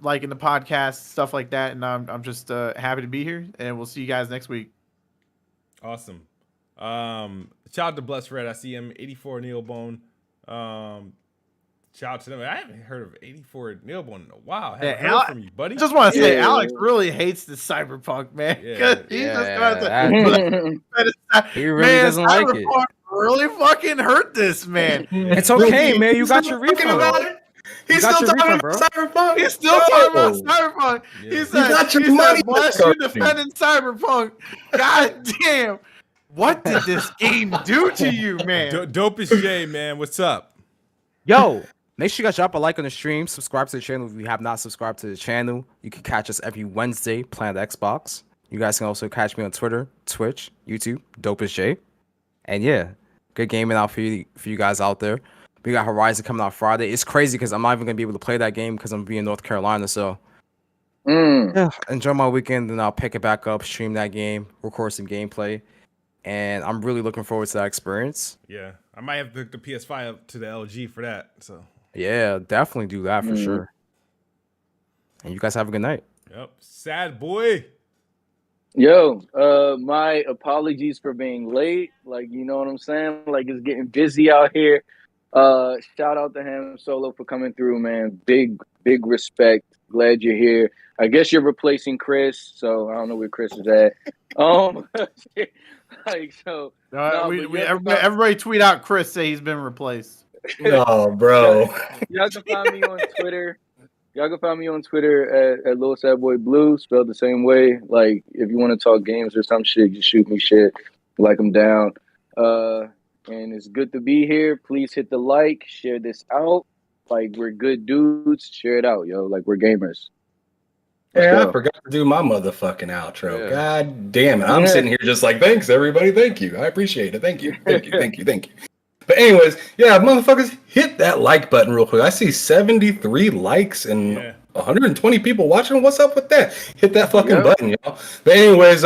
liking the podcast, stuff like that. And I'm just happy to be here, and we'll see you guys next week. Awesome. Shout out to Bless Red. I see him. 84 Neilbone. Shout out to them. I haven't heard of 84 Neilbone in a while. I haven't heard from you, buddy. Just want to say, Alex really hates the Cyberpunk, man. He really man, doesn't like it. Really fucking hurt this man. It's okay, man. You got your refund. About it. He's still talking about Cyberpunk. He's still talking about Cyberpunk. Yeah. He said, got your money. Bless you defending Cyberpunk. God damn. What did this game do to you, man? Dopest J, man. What's up? Yo, make sure you guys drop a like on the stream. Subscribe to the channel if you have not subscribed to the channel. You can catch us every Wednesday, PlanetXbox. You guys can also catch me on Twitter, Twitch, YouTube, Dopest J. And yeah, good gaming out for you guys out there. We got Horizon coming out Friday. It's crazy because I'm not even gonna be able to play that game because I'm gonna be in North Carolina. So yeah, enjoy my weekend, and I'll pick it back up, stream that game, record some gameplay, and I'm really looking forward to that experience. Yeah, I might have to hook the PS5 up to the LG for that. So yeah, definitely do that for sure. And you guys have a good night. Yep, sad boy. Yo, my apologies for being late. Like, you know what I'm saying? Like, it's getting busy out here. Shout out to him Solo for coming through, man. Big respect. Glad you're here. I guess you're replacing Chris, so I don't know where Chris is at. Like so. Everybody tweet out Chris say he's been replaced. Oh, bro. Y'all can find me on Twitter. Y'all can find me on Twitter at Lil Sad Boy Blue, spelled the same way. Like, if you want to talk games or some shit, just shoot me shit. Like, I'm down. And it's good to be here. Please hit the like, share this out. Like, we're good dudes. Share it out, yo. Like, we're gamers. Yeah, I forgot to do my motherfucking outro. Yeah. God damn it. I'm sitting here just like, thanks, everybody. Thank you. I appreciate it. Thank you. Thank you. But anyways, yeah, motherfuckers, hit that like button real quick. I see 73 likes and 120 people watching. What's up with that? Hit that fucking button, y'all. But anyways,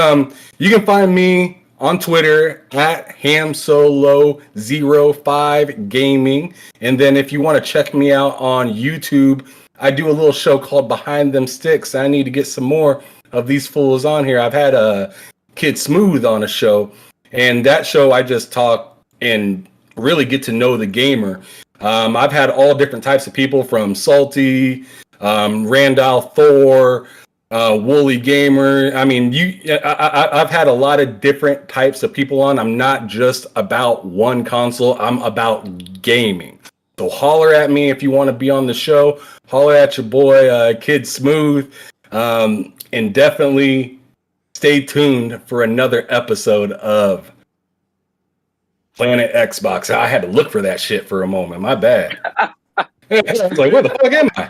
you can find me on Twitter at HamSolo05Gaming. And then if you want to check me out on YouTube, I do a little show called Behind Them Sticks. I need to get some more of these fools on here. I've had a Kid Smooth on a show, and that show I just talk and really get to know the gamer. I've had all different types of people from Salty, Randall Thor, Woolly Gamer. I mean, I've had a lot of different types of people on. I'm not just about one console. I'm about gaming. So holler at me if you want to be on the show. Holler at your boy, Kid Smooth. And definitely stay tuned for another episode of PlanetXbox. I had to look for that shit for a moment. My bad. I was like, where the fuck am I?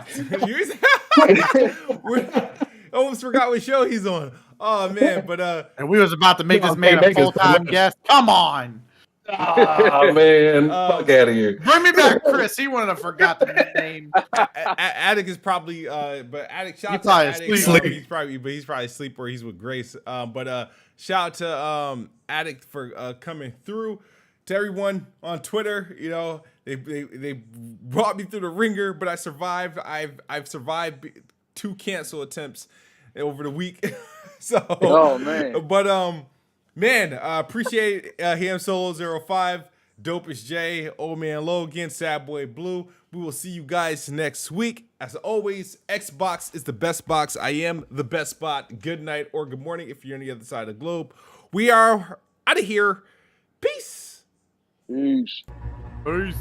Almost forgot what show he's on. Oh man, but and we was about to make this man a full-time guest. Come on. Oh man, fuck out of here. Bring me back, Chris. He wouldn't have forgot the name. Addict is probably but Addict, shout out to Addict. He's probably asleep or he's with Grace. But shout out to Addict for coming through. To everyone on Twitter, you know, they brought me through the ringer, but I survived. I've survived 2 cancel attempts over the week. So, oh man, but man, appreciate him Solo05, Dopest J, Ole Man Logan, Sad Boy Blue. We will see you guys next week. As always, Xbox is the best box. I am the best spot. Good night or good morning if you're on the other side of the globe. We are out of here. Peace. Peace. Peace.